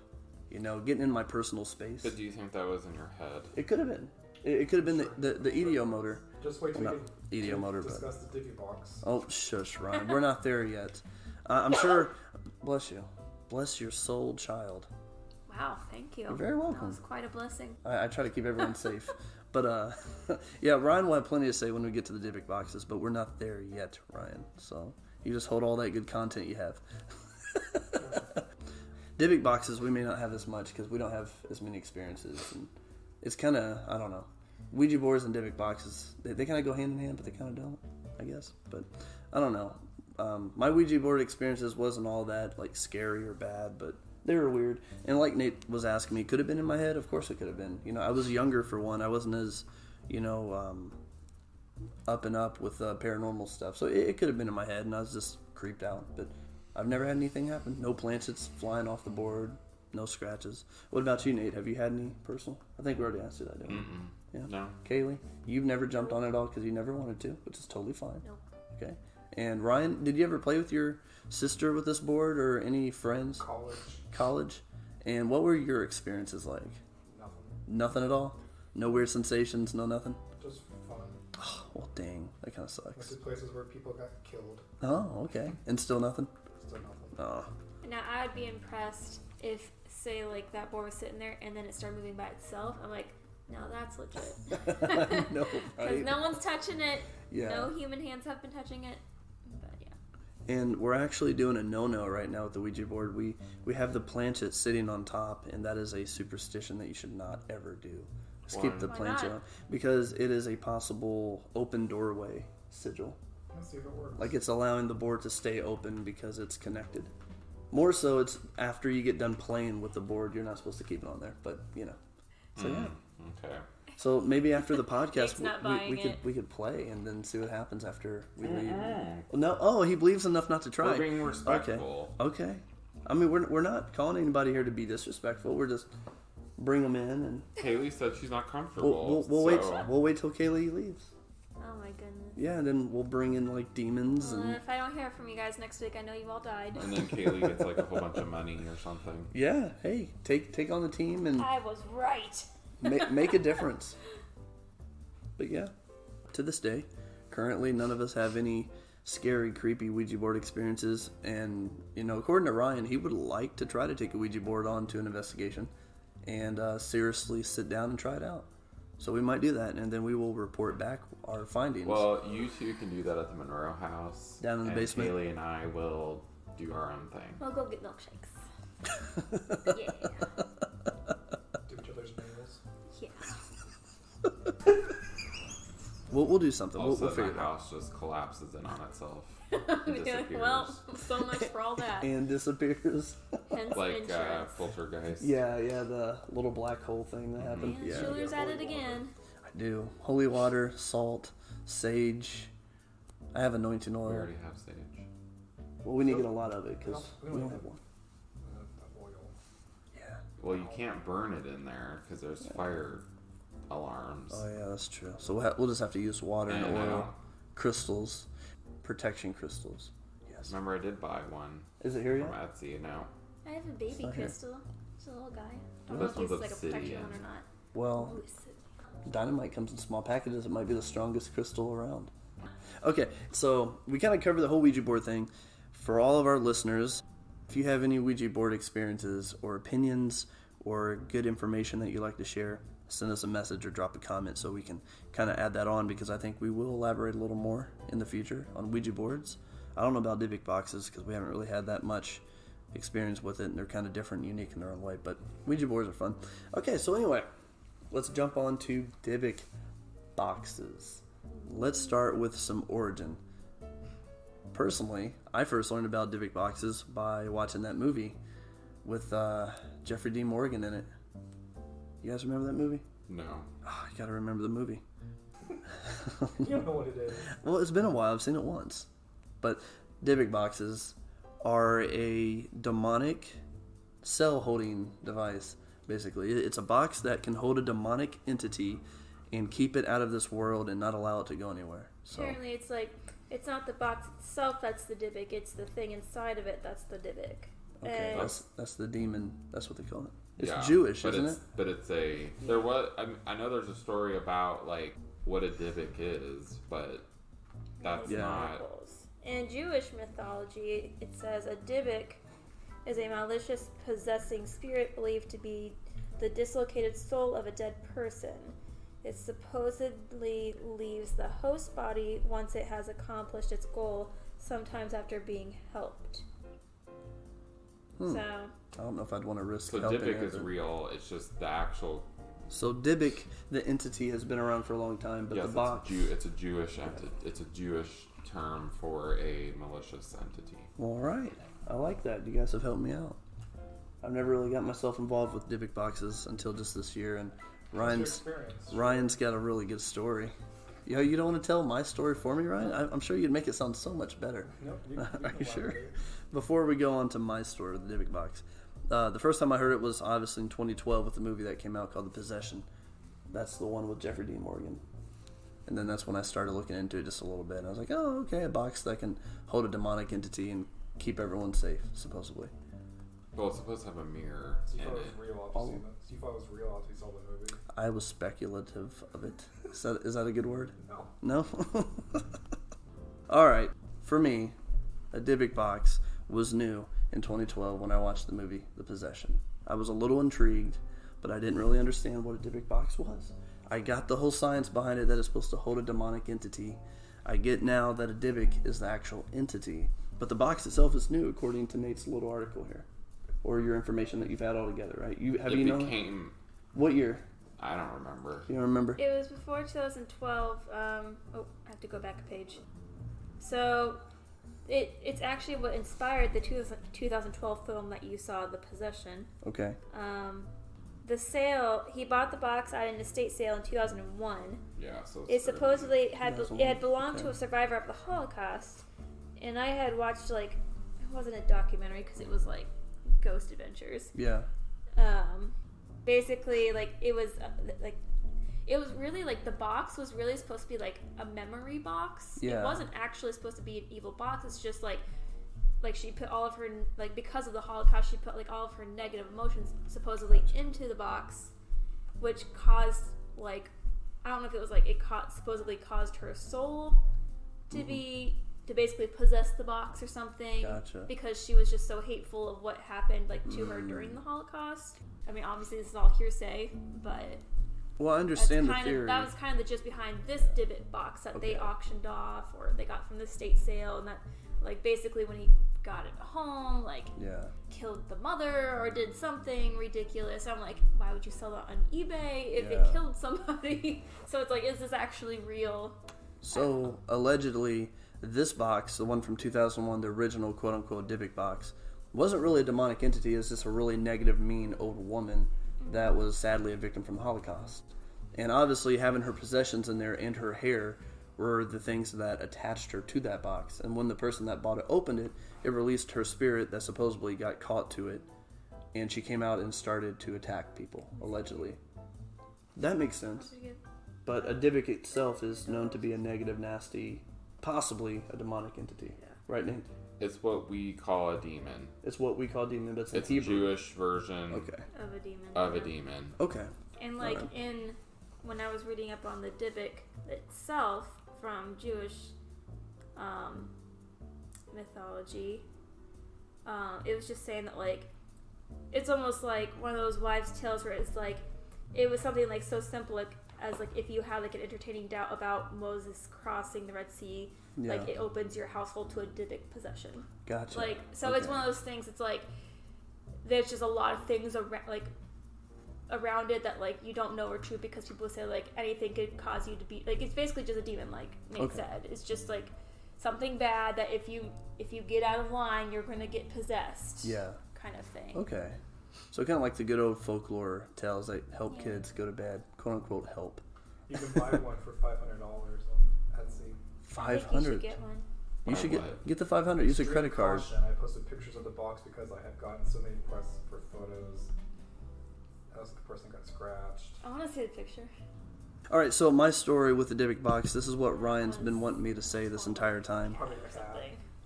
Speaker 1: getting in my personal space.
Speaker 4: But do you think that was in your head?
Speaker 1: It could have been. It could have been the EDO motor.
Speaker 2: Just wait till
Speaker 1: Well,
Speaker 2: we
Speaker 1: EDO motor,
Speaker 2: discuss the Dybbuk box.
Speaker 1: Oh, shush, Ryan. We're not there yet. I'm sure. Bless you. Bless your soul, child.
Speaker 3: Wow, thank you.
Speaker 1: You're very welcome.
Speaker 3: That was quite a blessing.
Speaker 1: I try to keep everyone safe. But, yeah, Ryan will have plenty to say when we get to the Dybbuk boxes, but we're not there yet, Ryan. So you just hold all that good content you have. Dybbuk boxes, we may not have as much because we don't have as many experiences. And it's kind of, I don't know. Ouija boards and Dybbuk boxes, they kind of go hand in hand, but they kind of don't, I guess. But I don't know. My Ouija board experiences wasn't all that scary or bad, but they were weird. And like Nate was asking me, could it have been in my head? Of course it could have been. I was younger for one. I wasn't as, up and up with paranormal stuff. So it could have been in my head, and I was just creeped out. But I've never had anything happen. No planchets flying off the board. No scratches. What about you, Nate? Have you had any personal? I think we already answered that, didn't we? Yeah.
Speaker 4: No.
Speaker 1: Kaylee, you've never jumped on it at all because you never wanted to, which is totally fine.
Speaker 3: Nope.
Speaker 1: Okay. And Ryan, did you ever play with your sister with this board or any friends? College. And what were your experiences like? Nothing at all? No weird sensations, no nothing?
Speaker 2: Just fun.
Speaker 1: Oh, well, dang. That kind of
Speaker 2: Went
Speaker 1: sucks.
Speaker 2: to places where people got killed.
Speaker 1: Oh, okay. And still nothing?
Speaker 2: Still nothing.
Speaker 1: Oh.
Speaker 3: Now, I would be impressed if, say, that board was sitting there and then it started moving by itself. I'm like, no, that's legit.
Speaker 1: No,
Speaker 3: Because
Speaker 1: right?
Speaker 3: no one's touching it.
Speaker 1: Yeah.
Speaker 3: No human hands have been touching it. But, yeah.
Speaker 1: And we're actually doing a no-no right now with the Ouija board. We have the planchet sitting on top, and that is a superstition that you should not ever do. Just keep the
Speaker 3: Why
Speaker 1: planchet
Speaker 3: not?
Speaker 1: on. Because it is a possible open doorway sigil.
Speaker 2: Let's see if it works.
Speaker 1: It's allowing the board to stay open because it's connected. More so, it's after you get done playing with the board, you're not supposed to keep it on there. But, So, yeah.
Speaker 4: Okay.
Speaker 1: So maybe after the podcast,
Speaker 3: Nate's not buying
Speaker 1: we could play and then see what happens after we leave.
Speaker 4: Mm-hmm.
Speaker 1: No, oh, he believes enough not to try.
Speaker 4: We're being respectful.
Speaker 1: Okay. I mean, we're not calling anybody here to be disrespectful. We're just bring them in and
Speaker 4: Kaylee said she's not comfortable.
Speaker 1: we'll wait till Kaylee leaves.
Speaker 3: Oh, my goodness.
Speaker 1: Yeah, and then we'll bring in demons
Speaker 3: Well,
Speaker 1: and
Speaker 3: if I don't hear from you guys next week, I know you've all died.
Speaker 4: And then Kaylee gets a whole bunch of money or something.
Speaker 1: yeah. Hey, take on the team and
Speaker 3: I was right.
Speaker 1: make a difference. But yeah, to this day, currently none of us have any scary, creepy Ouija board experiences. And, according to Ryan, he would like to try to take a Ouija board on to an investigation and seriously sit down and try it out. So we might do that, and then we will report back our findings.
Speaker 4: Well, you two can do that at the Monroe house.
Speaker 1: Down in the basement.
Speaker 4: Kaylee and I will do our own thing.
Speaker 3: We'll go get milkshakes. Yeah.
Speaker 2: Do each other's nails.
Speaker 3: Yeah.
Speaker 1: We'll do something.
Speaker 4: Also,
Speaker 1: We'll figure
Speaker 4: the
Speaker 1: it out.
Speaker 4: house just collapses in on itself. And
Speaker 3: Yeah,
Speaker 4: disappears.
Speaker 3: well, so much for all that.
Speaker 1: And disappears.
Speaker 3: Hence insurance.
Speaker 4: Poltergeist.
Speaker 1: Yeah, the little black hole thing that happened.
Speaker 3: And
Speaker 1: Yeah,
Speaker 3: Schuler's at it again.
Speaker 1: I do. Holy water, salt, sage. I have anointing
Speaker 4: We
Speaker 1: oil.
Speaker 4: already have sage.
Speaker 1: Well, we need to get a lot of it because
Speaker 2: No,
Speaker 1: we don't have one.
Speaker 2: That oil.
Speaker 1: Yeah.
Speaker 4: Well, you can't burn it in there because there's fire alarms.
Speaker 1: Oh yeah, that's true. So we'll just have to use water and oil, crystals, protection crystals. Yes.
Speaker 4: Remember, I did buy one
Speaker 1: Is it here
Speaker 4: from
Speaker 1: yet?
Speaker 4: Etsy. No.
Speaker 3: I have a baby
Speaker 1: not here.
Speaker 3: crystal. It's a little guy. I don't
Speaker 4: This
Speaker 3: know if
Speaker 4: one's
Speaker 3: he's a protection
Speaker 4: obsidian.
Speaker 3: one or not.
Speaker 1: Well,
Speaker 3: Ooh, obsidian.
Speaker 1: dynamite comes in small packages. It might be the strongest crystal around. Okay, so we kind of covered the whole Ouija board thing. For all of our listeners, if you have any Ouija board experiences or opinions or good information that you'd like to share, send us a message or drop a comment so we can kind of add that on, because I think we will elaborate a little more in the future on Ouija boards. I don't know about Dybbuk boxes because we haven't really had that much experience with it, and they're kind of different and unique in their own way, but Ouija boards are fun. Okay, so anyway, let's jump on to Dybbuk boxes. Let's start with some origin. Personally, I first learned about Dybbuk boxes by watching that movie with Jeffrey Dean Morgan in it. You guys remember that movie?
Speaker 4: No.
Speaker 1: Oh, you gotta remember the movie.
Speaker 2: You don't know what it is.
Speaker 1: Well, it's been a while. I've seen it once. But Dybbuk boxes are a demonic cell-holding device, basically. It's a box that can hold a demonic entity and keep it out of this world and not allow it to go anywhere. So
Speaker 3: Apparently, it's like, it's not the box itself that's the Dybbuk, it's the thing inside of it that's the Dybbuk.
Speaker 1: okay,
Speaker 3: And
Speaker 1: that's the demon. That's what they call it. It's
Speaker 4: Yeah,
Speaker 1: Jewish,
Speaker 4: but
Speaker 1: isn't
Speaker 4: it's,
Speaker 1: it?
Speaker 4: But it's a... There was... I know there's a story about, like, what a Dybbuk is, but that's not...
Speaker 3: Miracles. In Jewish mythology, it says a Dybbuk is a malicious possessing spirit believed to be the dislocated soul of a dead person. It supposedly leaves the host body once it has accomplished its goal, sometimes after being helped. So,
Speaker 1: I don't know if I'd want to risk
Speaker 4: So
Speaker 1: helping
Speaker 4: Dybbuk
Speaker 1: it,
Speaker 4: is
Speaker 1: but-
Speaker 4: real. It's just the actual...
Speaker 1: So Dybbuk, the entity, has been around for a long time, but
Speaker 4: yes,
Speaker 1: the box...
Speaker 4: it's a Jewish it's a Jewish term for a malicious entity.
Speaker 1: All right. I like that. You guys have helped me out. I've never really got myself involved with Dybbuk boxes until just this year, and
Speaker 2: What's your experience?
Speaker 1: Ryan's got a really good story. You don't want to tell my story for me, Ryan? I'm sure you'd make it sound so much better.
Speaker 2: Nope,
Speaker 1: Are you sure? Before we go on to my story with the Dybbuk box, the first time I heard it was obviously in 2012 with the movie that came out called The Possession. That's the one with Jeffrey Dean Morgan. And then that's when I started looking into it just a little bit. And I was like, oh, okay, a box that can hold a demonic entity and keep everyone safe, supposedly.
Speaker 4: Well, it's supposed to have a mirror
Speaker 2: So you
Speaker 4: in
Speaker 2: thought it
Speaker 4: it.
Speaker 2: was real after seeing it? So you thought it was real after you saw the movie?
Speaker 1: I was speculative of it. Is that a good word?
Speaker 2: No.
Speaker 1: No? All right. For me, a Dybbuk box was new in 2012 when I watched the movie The Possession. I was a little intrigued, but I didn't really understand what a Dybbuk box was. I got the whole science behind it that it's supposed to hold a demonic entity. I get now that a Dybbuk is the actual entity, but the box itself is new according to Nate's little article here, or your information that you've had all together, right? What year?
Speaker 4: I don't remember.
Speaker 1: You don't remember?
Speaker 3: it was before 2012. I have to go back a page. So, it's actually what inspired the 2012 film that you saw, The Possession.
Speaker 1: Okay.
Speaker 3: The sale, he bought the box at an estate sale in 2001.
Speaker 4: Yeah, so
Speaker 3: It supposedly had belonged
Speaker 1: Okay.
Speaker 3: to a survivor of the Holocaust, and I had watched it wasn't a documentary because it was like Ghost Adventures.
Speaker 1: Yeah.
Speaker 3: Basically, it was really the box was really supposed to be like a memory box.
Speaker 1: Yeah.
Speaker 3: It wasn't actually supposed to be an evil box. It's just like she put all of her because of the Holocaust, she put all of her negative emotions supposedly into the box, which caused I don't know if it was supposedly caused her soul to to basically possess the box or something.
Speaker 1: Gotcha.
Speaker 3: Because she was just so hateful of what happened to her during the Holocaust. I mean, obviously this is all hearsay, but
Speaker 1: Well, I understand the theory.
Speaker 3: that was kind of the gist behind this Dybbuk box that they auctioned off, or they got from the estate sale, and that basically when he got it home, killed the mother or did something ridiculous. I'm like, why would you sell that on eBay if it killed somebody? So it's is this actually real?
Speaker 1: So, allegedly, this box, the one from 2001, the original quote-unquote Dybbuk box, wasn't really a demonic entity. It was just a really negative, mean old woman that was sadly a victim from the Holocaust. And obviously, having her possessions in there and her hair were the things that attached her to that box. And when the person that bought it opened it, it released her spirit that supposedly got caught to it. And she came out and started to attack people, allegedly. That makes sense. But a Dybbuk itself is known to be a negative, nasty, possibly a demonic entity.
Speaker 3: Yeah.
Speaker 1: Right, Nate?
Speaker 4: it's what we call a demon.
Speaker 1: It's what we call demon, but it's
Speaker 4: a
Speaker 1: Hebrew.
Speaker 4: Jewish version
Speaker 3: Of a demon.
Speaker 4: of a demon.
Speaker 1: Okay.
Speaker 3: And
Speaker 1: Alright.
Speaker 3: when I was reading up on the Dybbuk itself from Jewish mythology, it was just saying that it's almost like one of those wives' tales where it's it was something so simple as if you have an entertaining doubt about Moses crossing the Red Sea,
Speaker 1: Yeah.
Speaker 3: it opens your household to a Dybbuk possession.
Speaker 1: Gotcha.
Speaker 3: It's
Speaker 1: Okay.
Speaker 3: one of those things. It's there's just a lot of things around it that you don't know are true because people say anything could cause you to be it's basically just a demon, like Nate
Speaker 1: Okay.
Speaker 3: said. It's just something bad that if you get out of line, you're going to get possessed.
Speaker 1: Yeah.
Speaker 3: Kind of thing.
Speaker 1: Okay. So kind of like the good old folklore tales that help kids go to bed, quote unquote help.
Speaker 2: You can buy one for $500 on Etsy.
Speaker 1: 500.
Speaker 3: You should get one.
Speaker 1: You should get the 500. Use a credit card.
Speaker 2: Caution. I posted pictures of the box because I have gotten so many requests for photos. As the person got scratched.
Speaker 3: I want to see the picture.
Speaker 1: All right, so my story with the Dybbuk box. This is what Ryan's been wanting me to say this entire time.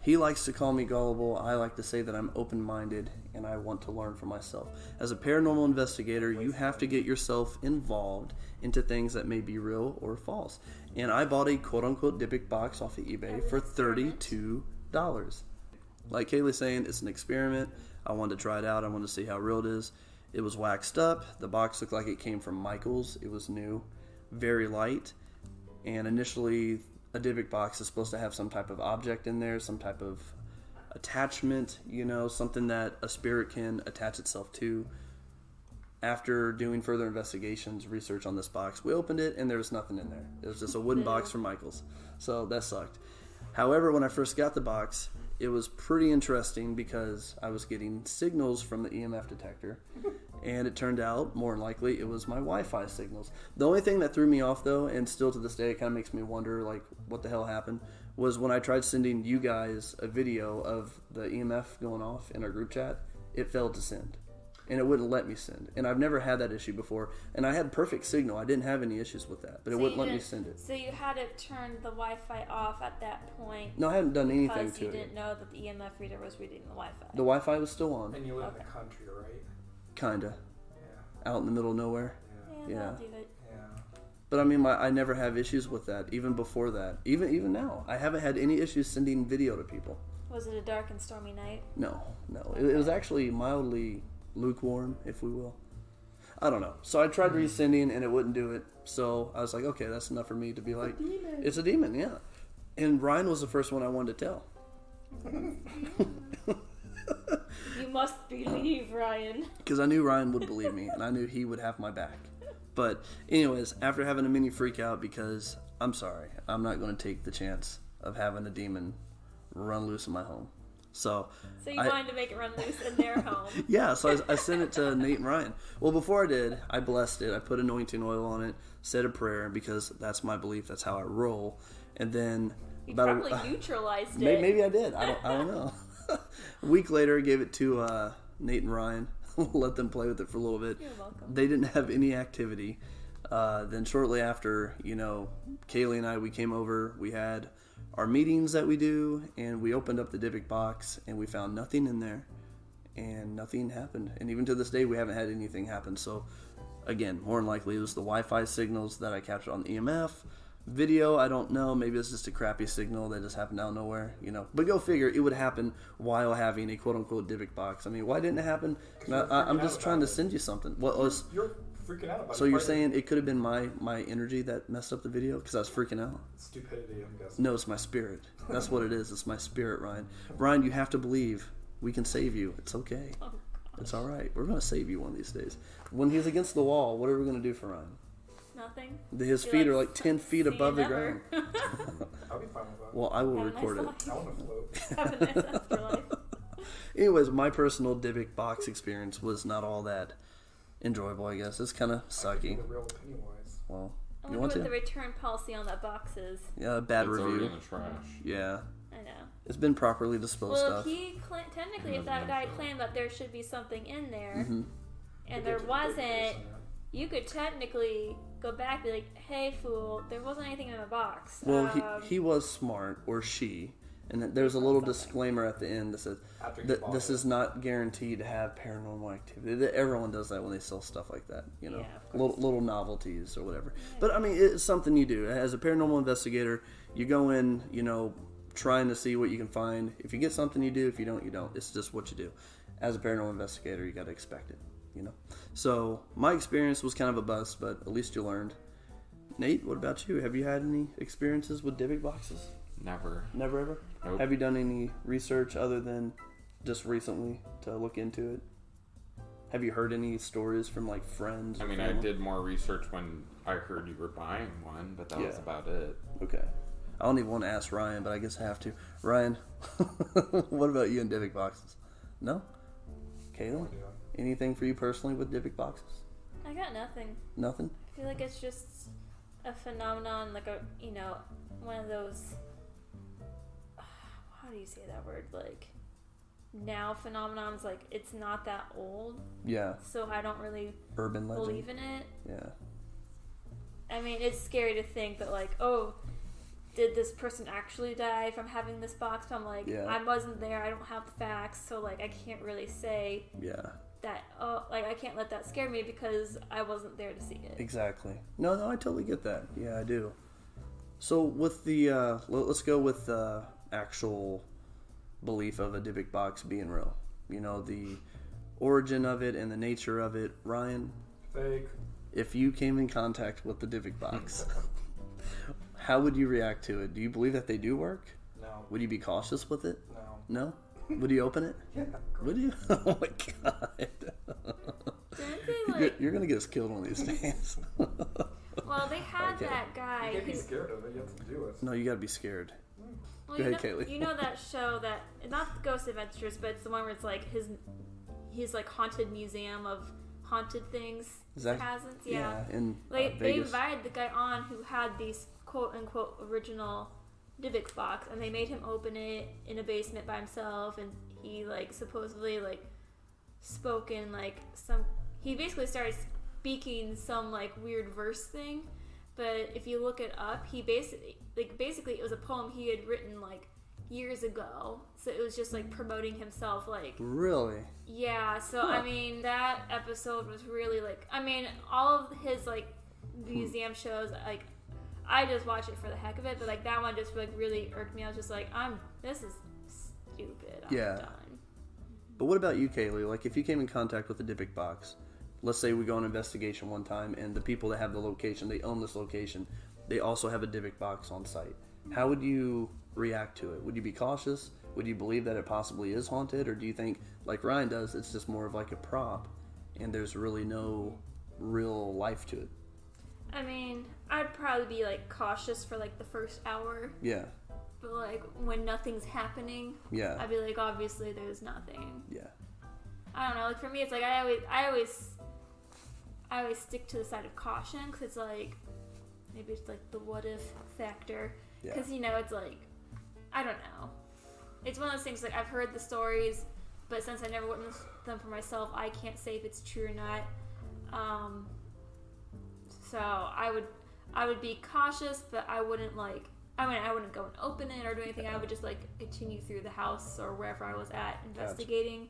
Speaker 1: He likes to call me gullible. I like to say that I'm open-minded and I want to learn for myself. As a paranormal investigator, you have to get yourself involved into things that may be real or false. And I bought a quote-unquote Dybbuk box off of eBay for $32. Like Kaylee's saying, it's an experiment. I wanted to try it out. I wanted to see how real it is. It was waxed up. The box looked like it came from Michael's. It was new, very light. And initially, a Dybbuk box is supposed to have some type of object in there, some type of attachment, something that a spirit can attach itself to. After doing further investigations, research on this box, we opened it and there was nothing in there. It was just a wooden box from Michael's. So that sucked. However, when I first got the box, it was pretty interesting because I was getting signals from the EMF detector, and it turned out, more than likely, it was my Wi-Fi signals. The only thing that threw me off, though, and still to this day it kind of makes me wonder, like, what the hell happened, was when I tried sending you guys a video of the EMF going off in our group chat, it failed to send. And it wouldn't let me send. And I've never had that issue before. And I had perfect signal. I didn't have any issues with that. But it wouldn't let me send it.
Speaker 3: So you had to turn the Wi-Fi off at that point?
Speaker 1: No, I hadn't done anything to it.
Speaker 3: Because you didn't know that the EMF reader was reading the Wi-Fi.
Speaker 1: The Wi-Fi was still on.
Speaker 2: And you live in the country, right?
Speaker 1: Kinda.
Speaker 2: Yeah.
Speaker 1: Out in the middle of nowhere.
Speaker 3: Yeah.
Speaker 1: Yeah.
Speaker 3: I'll do it.
Speaker 2: Yeah.
Speaker 1: But I mean, I never have issues with that. Even before that. Even now. I haven't had any issues sending video to people.
Speaker 3: Was it a dark and stormy night?
Speaker 1: No. It was actually mildly lukewarm, if we will. I don't know. So I tried resending and it wouldn't do it. So I was like, okay, that's enough for me to be like, it's a demon, yeah. And Ryan was the first one I wanted to tell.
Speaker 3: You must believe, Ryan.
Speaker 1: Because I knew Ryan would believe me and I knew he would have my back. But anyways, after having a mini freak out, because I'm sorry, I'm not going to take the chance of having a demon run loose in my home. So
Speaker 3: you wanted to make it run loose in their home.
Speaker 1: Yeah, so I sent it to Nate and Ryan. Well, before I did, I blessed it. I put anointing oil on it, said a prayer, because that's my belief. That's how I roll. And then
Speaker 3: you probably neutralized it.
Speaker 1: Maybe I did. I don't know. A week later, I gave it to Nate and Ryan. Let them play with it for a little bit.
Speaker 3: You're welcome.
Speaker 1: They didn't have any activity. Then shortly after, Kaylee and I, we came over. We had our meetings that we do, and we opened up the Dybbuk box, and we found nothing in there, and nothing happened. And even to this day, we haven't had anything happen. So, again, more than likely, it was the Wi-Fi signals that I captured on the EMF. Video, I don't know. Maybe it's just a crappy signal that just happened out of nowhere, But go figure, it would happen while having a quote-unquote Dybbuk box. I mean, why didn't it happen? I'm just trying to send you something.
Speaker 2: You're freaking out about it.
Speaker 1: So you're saying it could have been my energy that messed up the video because I was freaking out?
Speaker 2: Stupidity, I'm guessing.
Speaker 1: No, it's my spirit. That's what it is. It's my spirit, Ryan. Ryan, you have to believe. We can save you. It's okay.
Speaker 3: Oh,
Speaker 1: it's all right. We're going to save you one of these days. When he's against the wall, what are we going to do for Ryan?
Speaker 3: Nothing.
Speaker 1: His feet are like 10 feet above the ground.
Speaker 2: I'll be fine with that.
Speaker 1: Well, I will
Speaker 3: Have a
Speaker 1: record
Speaker 3: nice
Speaker 1: it.
Speaker 2: I want to float.
Speaker 3: Have a nice afterlife.
Speaker 1: Anyways, my personal Dybbuk box experience was not all that enjoyable, I guess. It's kind of sucky.
Speaker 2: The real Pennywise.
Speaker 1: Well,
Speaker 3: I
Speaker 1: you
Speaker 3: wonder
Speaker 1: want
Speaker 3: what
Speaker 1: to?
Speaker 3: the return policy on that box is.
Speaker 1: Yeah, bad
Speaker 4: It's already
Speaker 1: review.
Speaker 4: in the trash.
Speaker 1: Yeah.
Speaker 3: I know.
Speaker 1: It's been properly disposed
Speaker 3: Well,
Speaker 1: of.
Speaker 3: technically, if that guy claimed that there should be something in there,
Speaker 1: Mm-hmm.
Speaker 3: and there wasn't, you could technically go back and be like, hey, fool, there wasn't anything in the box.
Speaker 1: Well, he was smart, or she, and there's a little disclaimer at the end that says that this is not guaranteed to have paranormal activity. Everyone does that when they sell stuff like that, little novelties or whatever. But I mean, it's something you do as a paranormal investigator. You go in, trying to see what you can find. If you get something, you do. If you don't, you don't. It's just what you do. As a paranormal investigator, you got to expect it. So my experience was kind of a bust, but at least you learned. Nate, what about you? Have you had any experiences with Dybbuk boxes?
Speaker 4: Never.
Speaker 1: Never ever?
Speaker 4: Nope.
Speaker 1: Have you done any research other than just recently to look into it? Have you heard any stories from like friends?
Speaker 4: I mean, I did more research when I heard you were buying one, but that was about it.
Speaker 1: Okay. I don't even want to ask Ryan, but I guess I have to. Ryan, what about you and Dybbuk boxes? No? Kayla? Anything for you personally with Dybbuk boxes?
Speaker 3: I got nothing.
Speaker 1: Nothing?
Speaker 3: I feel like it's just a phenomenon, like one of those, how do you say that word? Like, now phenomenons, like, it's not that old.
Speaker 1: Yeah.
Speaker 3: So I don't really
Speaker 1: urban legend.
Speaker 3: believe in it.
Speaker 1: Yeah.
Speaker 3: I mean, it's scary to think that, like, oh, did this person actually die from having this box? But I'm like, I wasn't there. I don't have the facts. So, like, I can't really say that, like, I can't let that scare me because I wasn't there to see it.
Speaker 1: Exactly. No, I totally get that. Yeah, I do. So with the, let's go with the actual belief of a Dybbuk box being real. You know, the origin of it and the nature of it. Ryan?
Speaker 2: Fake.
Speaker 1: If you came in contact with the Dybbuk box, how would you react to it? Do you believe that they do work?
Speaker 2: No.
Speaker 1: Would you be cautious with it?
Speaker 2: No.
Speaker 1: No? Would you open it?
Speaker 2: Yeah.
Speaker 1: Would you? Oh my god. You're going to get us killed one of these days.
Speaker 3: Well, they had that guy.
Speaker 2: You can't be scared of it. You have to do it.
Speaker 1: No, you got to be scared.
Speaker 3: Well,
Speaker 1: Go ahead, Kaylee.
Speaker 3: You know that show that, not Ghost Adventures, but it's the one where it's like his like haunted museum of haunted things. Hasn't? Yeah.
Speaker 1: In
Speaker 3: they
Speaker 1: Vegas.
Speaker 3: invited the guy on who had these quote unquote original Dybbuk box, and they made him open it in a basement by himself, and he like supposedly like spoke in like he basically started speaking some like weird verse thing, but if you look it up, he basically it was a poem he had written like years ago, so it was just like promoting himself, like,
Speaker 1: really.
Speaker 3: Yeah, so I mean, that episode was really like, I mean, all of his like museum shows, like, I just watch it for the heck of it, but like that one just like really irked me. I was just like, this is stupid. I'm done.
Speaker 1: But what about you, Kaylee? Like, if you came in contact with the Dybbuk box, let's say we go on an investigation one time, and the people that have the location, they own this location, they also have a Dybbuk box on site. How would you react to it? Would you be cautious? Would you believe that it possibly is haunted? Or do you think, like Ryan does, it's just more of like a prop and there's really no real life to it?
Speaker 3: I mean, I'd probably be like cautious for like the first hour.
Speaker 1: Yeah.
Speaker 3: But like when nothing's happening, I'd be like, obviously there's nothing.
Speaker 1: Yeah.
Speaker 3: I don't know. Like for me, it's like I always stick to the side of caution, because it's like maybe it's like the what if factor. Because you know, it's like, I don't know. It's one of those things, like, I've heard the stories, but since I never witnessed them for myself, I can't say if it's true or not. So I would be cautious, but I wouldn't like, I wouldn't go and open it or do anything. I would just like continue through the house or wherever I was at investigating.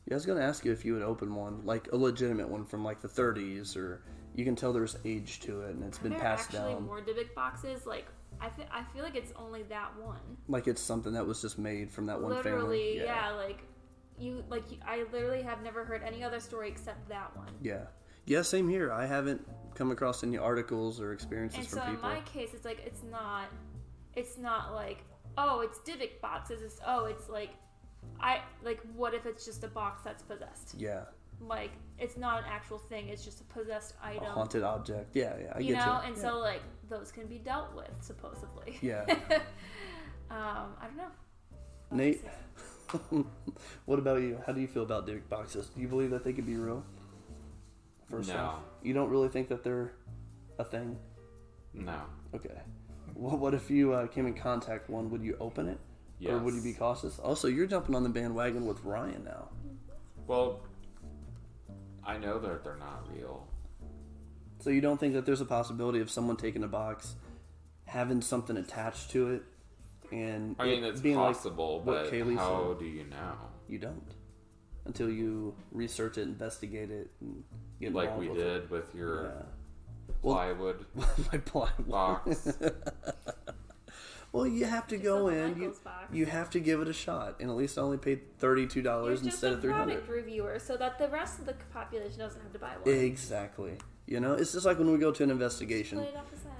Speaker 1: Yeah, I was going to ask you if you would open one, like a legitimate one from like the 30s, or you can tell there's age to it and it's been passed down.
Speaker 3: There are actually more Dybbuk boxes. Like, I feel like it's only that one.
Speaker 1: Like it's something that was just made from that one family.
Speaker 3: Literally, yeah. I literally have never heard any other story except that one.
Speaker 1: Yeah. Yeah, same here. I haven't come across any articles or experiences from people.
Speaker 3: And so in my case, it's like, it's not like, oh, it's Dybbuk boxes. It's like, what if it's just a box that's possessed?
Speaker 1: Yeah.
Speaker 3: Like, it's not an actual thing. It's just a possessed item.
Speaker 1: A haunted object. Yeah, I get you.
Speaker 3: And so, like, those can be dealt with, supposedly.
Speaker 1: Yeah.
Speaker 3: I don't know.
Speaker 1: Nate, what about you? How do you feel about Dybbuk boxes? Do you believe that they could be real? First off, you don't really think that they're a thing?
Speaker 4: No.
Speaker 1: Okay. Well, what if you came in contact with one? Would you open it?
Speaker 4: Yes.
Speaker 1: Or would you be cautious? Also, you're jumping on the bandwagon with Ryan now.
Speaker 4: Well, I know that they're not real.
Speaker 1: So you don't think that there's a possibility of someone taking a box, having something attached to it, and
Speaker 4: I mean, it's
Speaker 1: being
Speaker 4: possible,
Speaker 1: like
Speaker 4: but
Speaker 1: Kaylee
Speaker 4: how
Speaker 1: said?
Speaker 4: do you know?
Speaker 1: You don't. Until you research it, investigate it, and get involved
Speaker 4: like we
Speaker 1: with
Speaker 4: did
Speaker 1: it.
Speaker 4: with your
Speaker 1: Well,
Speaker 4: plywood
Speaker 1: my plywood
Speaker 4: box.
Speaker 1: Well, you have to go in. You have to give it a shot, and at least I only paid $32 instead of $300.
Speaker 3: You're just a product reviewer, so that the rest of the population doesn't have to buy one.
Speaker 1: Exactly. You know, it's just like when we go to an investigation.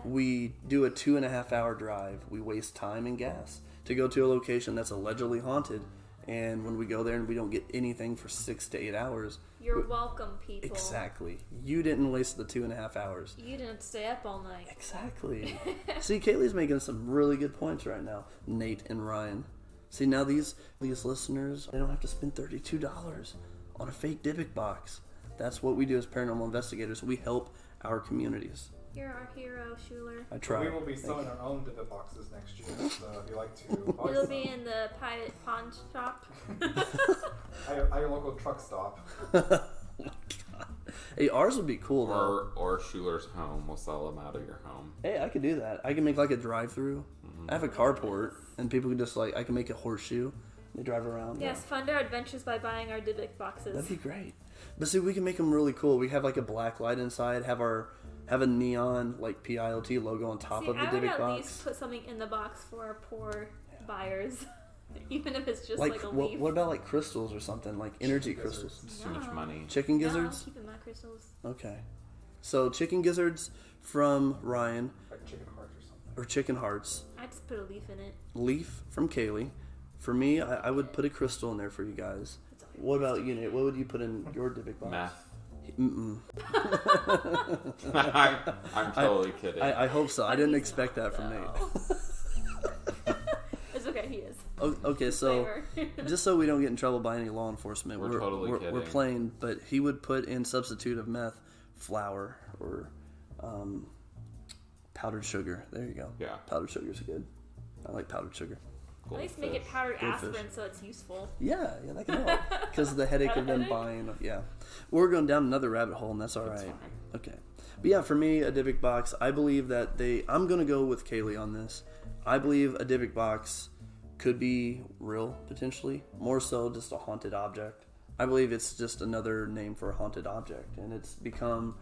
Speaker 1: We do a 2.5-hour drive. We waste time and gas to go to a location that's allegedly haunted, and when we go there and we don't get anything for 6 to 8 hours.
Speaker 3: You're welcome, people.
Speaker 1: Exactly. You didn't waste the 2.5 hours.
Speaker 3: You didn't stay up all night.
Speaker 1: Exactly. See, Kaylee's making some really good points right now. Nate and Ryan. See, now these listeners, they don't have to spend $32 on a fake Dybbuk box. That's what we do as paranormal investigators. We help our communities.
Speaker 3: You're our hero, Schuler.
Speaker 1: I try.
Speaker 2: We will be selling our own Dybbuk boxes next year, so if you like to buy
Speaker 3: It'll
Speaker 2: some.
Speaker 3: be in the pirate pawn shop.
Speaker 2: at your local truck stop.
Speaker 1: Hey, ours would be cool though.
Speaker 4: Or Schuler's home. We'll sell them out of your home.
Speaker 1: Hey, I could do that. I can make like a drive-through. I have a carport, and people can just like, I can make a horseshoe. They drive around.
Speaker 3: Yes, fund our adventures by buying our Dybbuk boxes.
Speaker 1: That'd be great. But see, we can make them really cool. We have like a black light inside. Have a neon like PILT logo on top of the Dybbuk box.
Speaker 3: I would at least put something in the box for our poor buyers, even if it's just like a leaf.
Speaker 1: What about like crystals or something, like energy crystals?
Speaker 4: It's too much money.
Speaker 1: Chicken gizzards?
Speaker 3: No, keep my crystals.
Speaker 1: Okay. So chicken gizzards from Ryan.
Speaker 2: Like chicken hearts or something.
Speaker 1: Or chicken hearts.
Speaker 3: I just put a leaf in it.
Speaker 1: Leaf from Kaylee. For me, I would put a crystal in there for you guys. What about you, Nate? What would you put in your Dybbuk box?
Speaker 4: Meth.
Speaker 1: Mm-mm.
Speaker 4: I'm totally kidding.
Speaker 1: I hope so. I didn't expect that from Nate.
Speaker 3: It's okay, he is.
Speaker 1: Okay, so just so we don't get in trouble by any law enforcement,
Speaker 4: We're totally kidding.
Speaker 1: We're playing, but he would put in substitute of meth, flour, or powdered sugar. There you go.
Speaker 4: Yeah.
Speaker 1: Powdered sugar's good. I like powdered sugar.
Speaker 3: At least make it powdered
Speaker 1: Goldfish.
Speaker 3: aspirin so it's useful.
Speaker 1: Yeah, that can help. Because of the headache of them buying. Yeah. We're going down another rabbit hole, and that's all right.
Speaker 4: Fine.
Speaker 1: Okay. But yeah, for me, a Dybbuk box, I believe that I'm going to go with Kaylee on this. I believe a Dybbuk box could be real, potentially. More so just a haunted object. I believe it's just another name for a haunted object. And it's become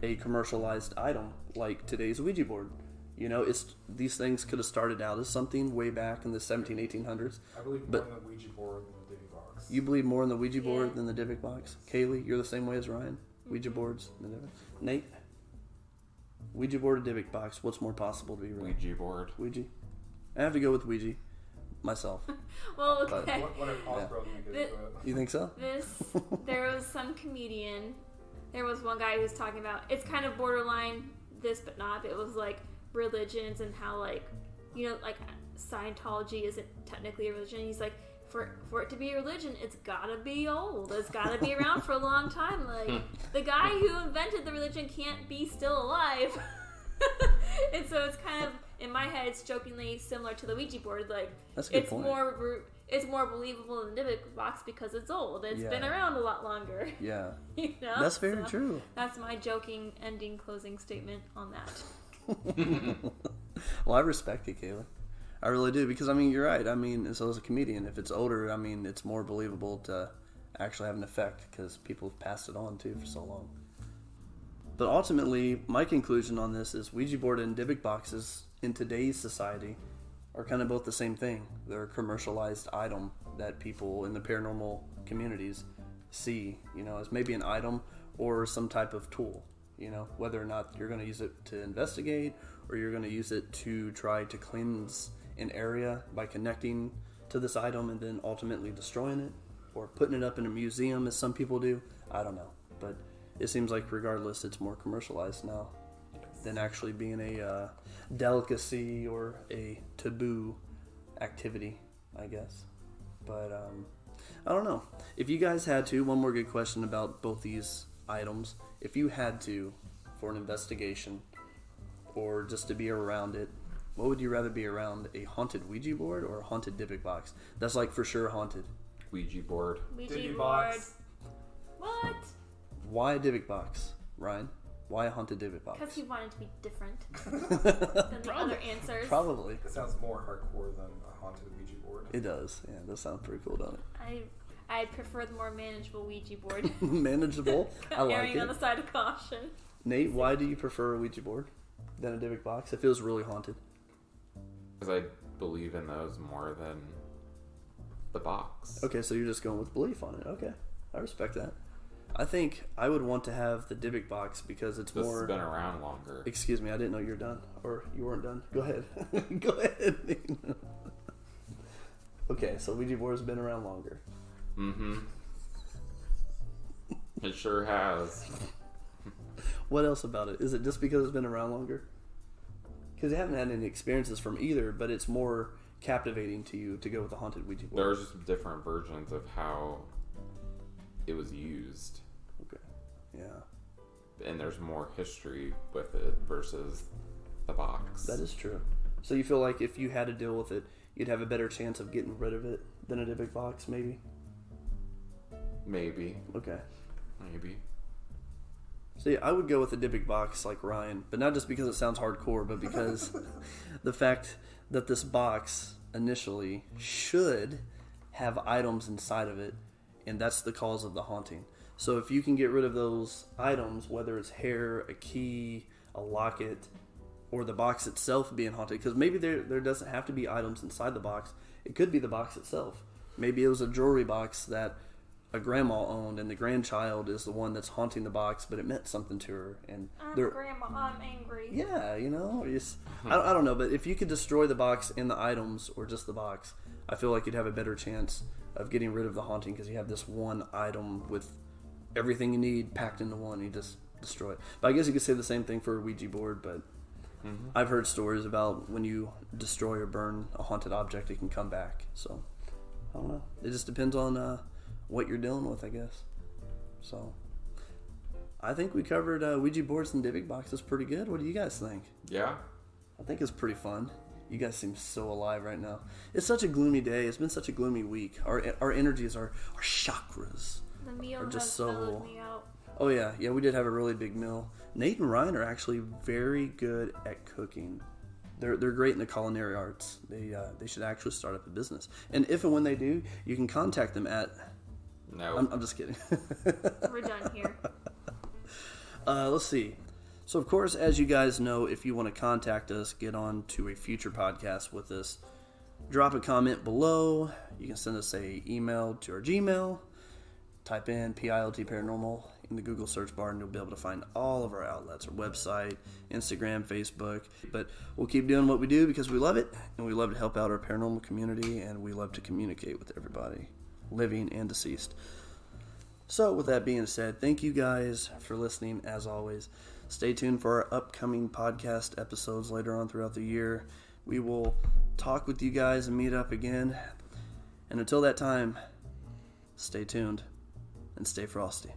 Speaker 1: a commercialized item, like today's Ouija board. You know, these things could have started out as something way back in the 1800s.
Speaker 2: I believe more in the Ouija board than the Dybbuk box.
Speaker 1: You believe more in the Ouija board than the Dybbuk box? Kaylee, you're the same way as Ryan? Ouija boards? Nate? Ouija board or Dybbuk box? What's more possible to be real?
Speaker 4: Ouija board.
Speaker 1: Ouija? I have to go with Ouija. Myself.
Speaker 3: Well, okay.
Speaker 2: What if Osbro didn't get into it?
Speaker 1: You think so?
Speaker 3: There was some comedian. There was one guy who was talking about, it's kind of borderline this but not. It was like religions and how like, you know, like Scientology isn't technically a religion. He's like, for it to be a religion, it's gotta be old. It's gotta be around for a long time. Like the guy who invented the religion can't be still alive. And so it's kind of, in my head, it's jokingly similar to the Ouija board. Like
Speaker 1: that's a good
Speaker 3: it's
Speaker 1: point.
Speaker 3: It's more believable than the Dybbuk box because it's old. It's been around a lot longer.
Speaker 1: Yeah.
Speaker 3: You know?
Speaker 1: That's very true.
Speaker 3: That's my joking ending closing statement on that.
Speaker 1: Well, I respect it, Kayla. I really do, because I mean, you're right. I mean, so as a comedian, if it's older, I mean, it's more believable to actually have an effect because people have passed it on too for so long. But ultimately, my conclusion on this is Ouija board and Dybbuk boxes in today's society are kind of both the same thing. They're a commercialized item that people in the paranormal communities see, you know, as maybe an item or some type of tool, you know, whether or not you're going to use it to investigate or you're going to use it to try to cleanse an area by connecting to this item and then ultimately destroying it or putting it up in a museum as some people do. I don't know. But it seems like regardless, it's more commercialized now than actually being a delicacy or a taboo activity, I guess. But I don't know. If you guys had to, one more good question about both these items. If you had to, for an investigation or just to be around it, what would you rather be around, a haunted Ouija board or a haunted Dybbuk box? That's like for sure haunted.
Speaker 4: Ouija board.
Speaker 3: Ouija
Speaker 2: Dybbuk
Speaker 3: board.
Speaker 2: box.
Speaker 3: What?
Speaker 1: Why a Dybbuk box, Ryan? Why a haunted Dybbuk box?
Speaker 3: Because he wanted to be different than the other answers.
Speaker 1: Probably.
Speaker 2: It sounds more hardcore than a haunted Ouija board.
Speaker 1: It does. Yeah, it does sound pretty cool, doesn't it?
Speaker 3: I prefer the more manageable Ouija board.
Speaker 1: Manageable. I like
Speaker 3: Erring
Speaker 1: it.
Speaker 3: on the side of caution.
Speaker 1: Nate, why do you prefer a Ouija board than a Dybbuk box? It feels really haunted.
Speaker 4: Because I believe in those more than the box.
Speaker 1: Okay, so you're just going with belief on it. Okay, I respect that. I think I would want to have the Dybbuk box because it's
Speaker 4: This
Speaker 1: more...
Speaker 4: has been around longer.
Speaker 1: Excuse me, I didn't know you were done. Or you weren't done. Go ahead. Go ahead. Okay, so Ouija board has been around longer.
Speaker 4: Mm-hmm. It sure has.
Speaker 1: What else about it? Is it just because it's been around longer? Because you haven't had any experiences from either, but it's more captivating to you to go with the haunted Ouija board.
Speaker 4: There's just different versions of how it was used.
Speaker 1: Okay. Yeah.
Speaker 4: And there's more history with it versus the box.
Speaker 1: That is true. So you feel like if you had to deal with it, you'd have a better chance of getting rid of it than a Dybbuk box, maybe?
Speaker 4: Maybe.
Speaker 1: Okay.
Speaker 4: Maybe.
Speaker 1: So yeah, I would go with a Dybbuk box like Ryan, but not just because it sounds hardcore, but because the fact that this box initially should have items inside of it, and that's the cause of the haunting. So if you can get rid of those items, whether it's hair, a key, a locket, or the box itself being haunted, because maybe there doesn't have to be items inside the box. It could be the box itself. Maybe it was a jewelry box that a grandma owned, and the grandchild is the one that's haunting the box, but it meant something to her. And
Speaker 3: Grandma, I'm angry.
Speaker 1: Yeah, I don't know, but if you could destroy the box and the items, or just the box, I feel like you'd have a better chance of getting rid of the haunting, because you have this one item with everything you need packed into one. You just destroy it. But I guess you could say the same thing for a Ouija board, but I've heard stories about when you destroy or burn a haunted object, it can come back. So, I don't know. It just depends on what you're dealing with, I guess. So, I think we covered Ouija boards and Dybbuk boxes pretty good. What do you guys think?
Speaker 4: Yeah.
Speaker 1: I think it's pretty fun. You guys seem so alive right now. It's such a gloomy day. It's been such a gloomy week. Our energies, our chakras
Speaker 3: The meal
Speaker 1: are just
Speaker 3: has
Speaker 1: so...
Speaker 3: mellowed me out.
Speaker 1: Oh yeah, we did have a really big meal. Nate and Ryan are actually very good at cooking. They're great in the culinary arts. They should actually start up a business. And if and when they do, you can contact them at...
Speaker 4: No.
Speaker 1: I'm just kidding.
Speaker 3: We're done here.
Speaker 1: Let's see. So, of course, as you guys know, if you want to contact us, get on to a future podcast with us, drop a comment below. You can send us a email to our Gmail. Type in PILT Paranormal in the Google search bar, and you'll be able to find all of our outlets, our website, Instagram, Facebook. But we'll keep doing what we do because we love it, and we love to help out our paranormal community, and we love to communicate with everybody, living and deceased. So, with that being said, thank you guys for listening, as always. Stay tuned for our upcoming podcast episodes later on throughout the year. We will talk with you guys and meet up again. And until that time, stay tuned and stay frosty.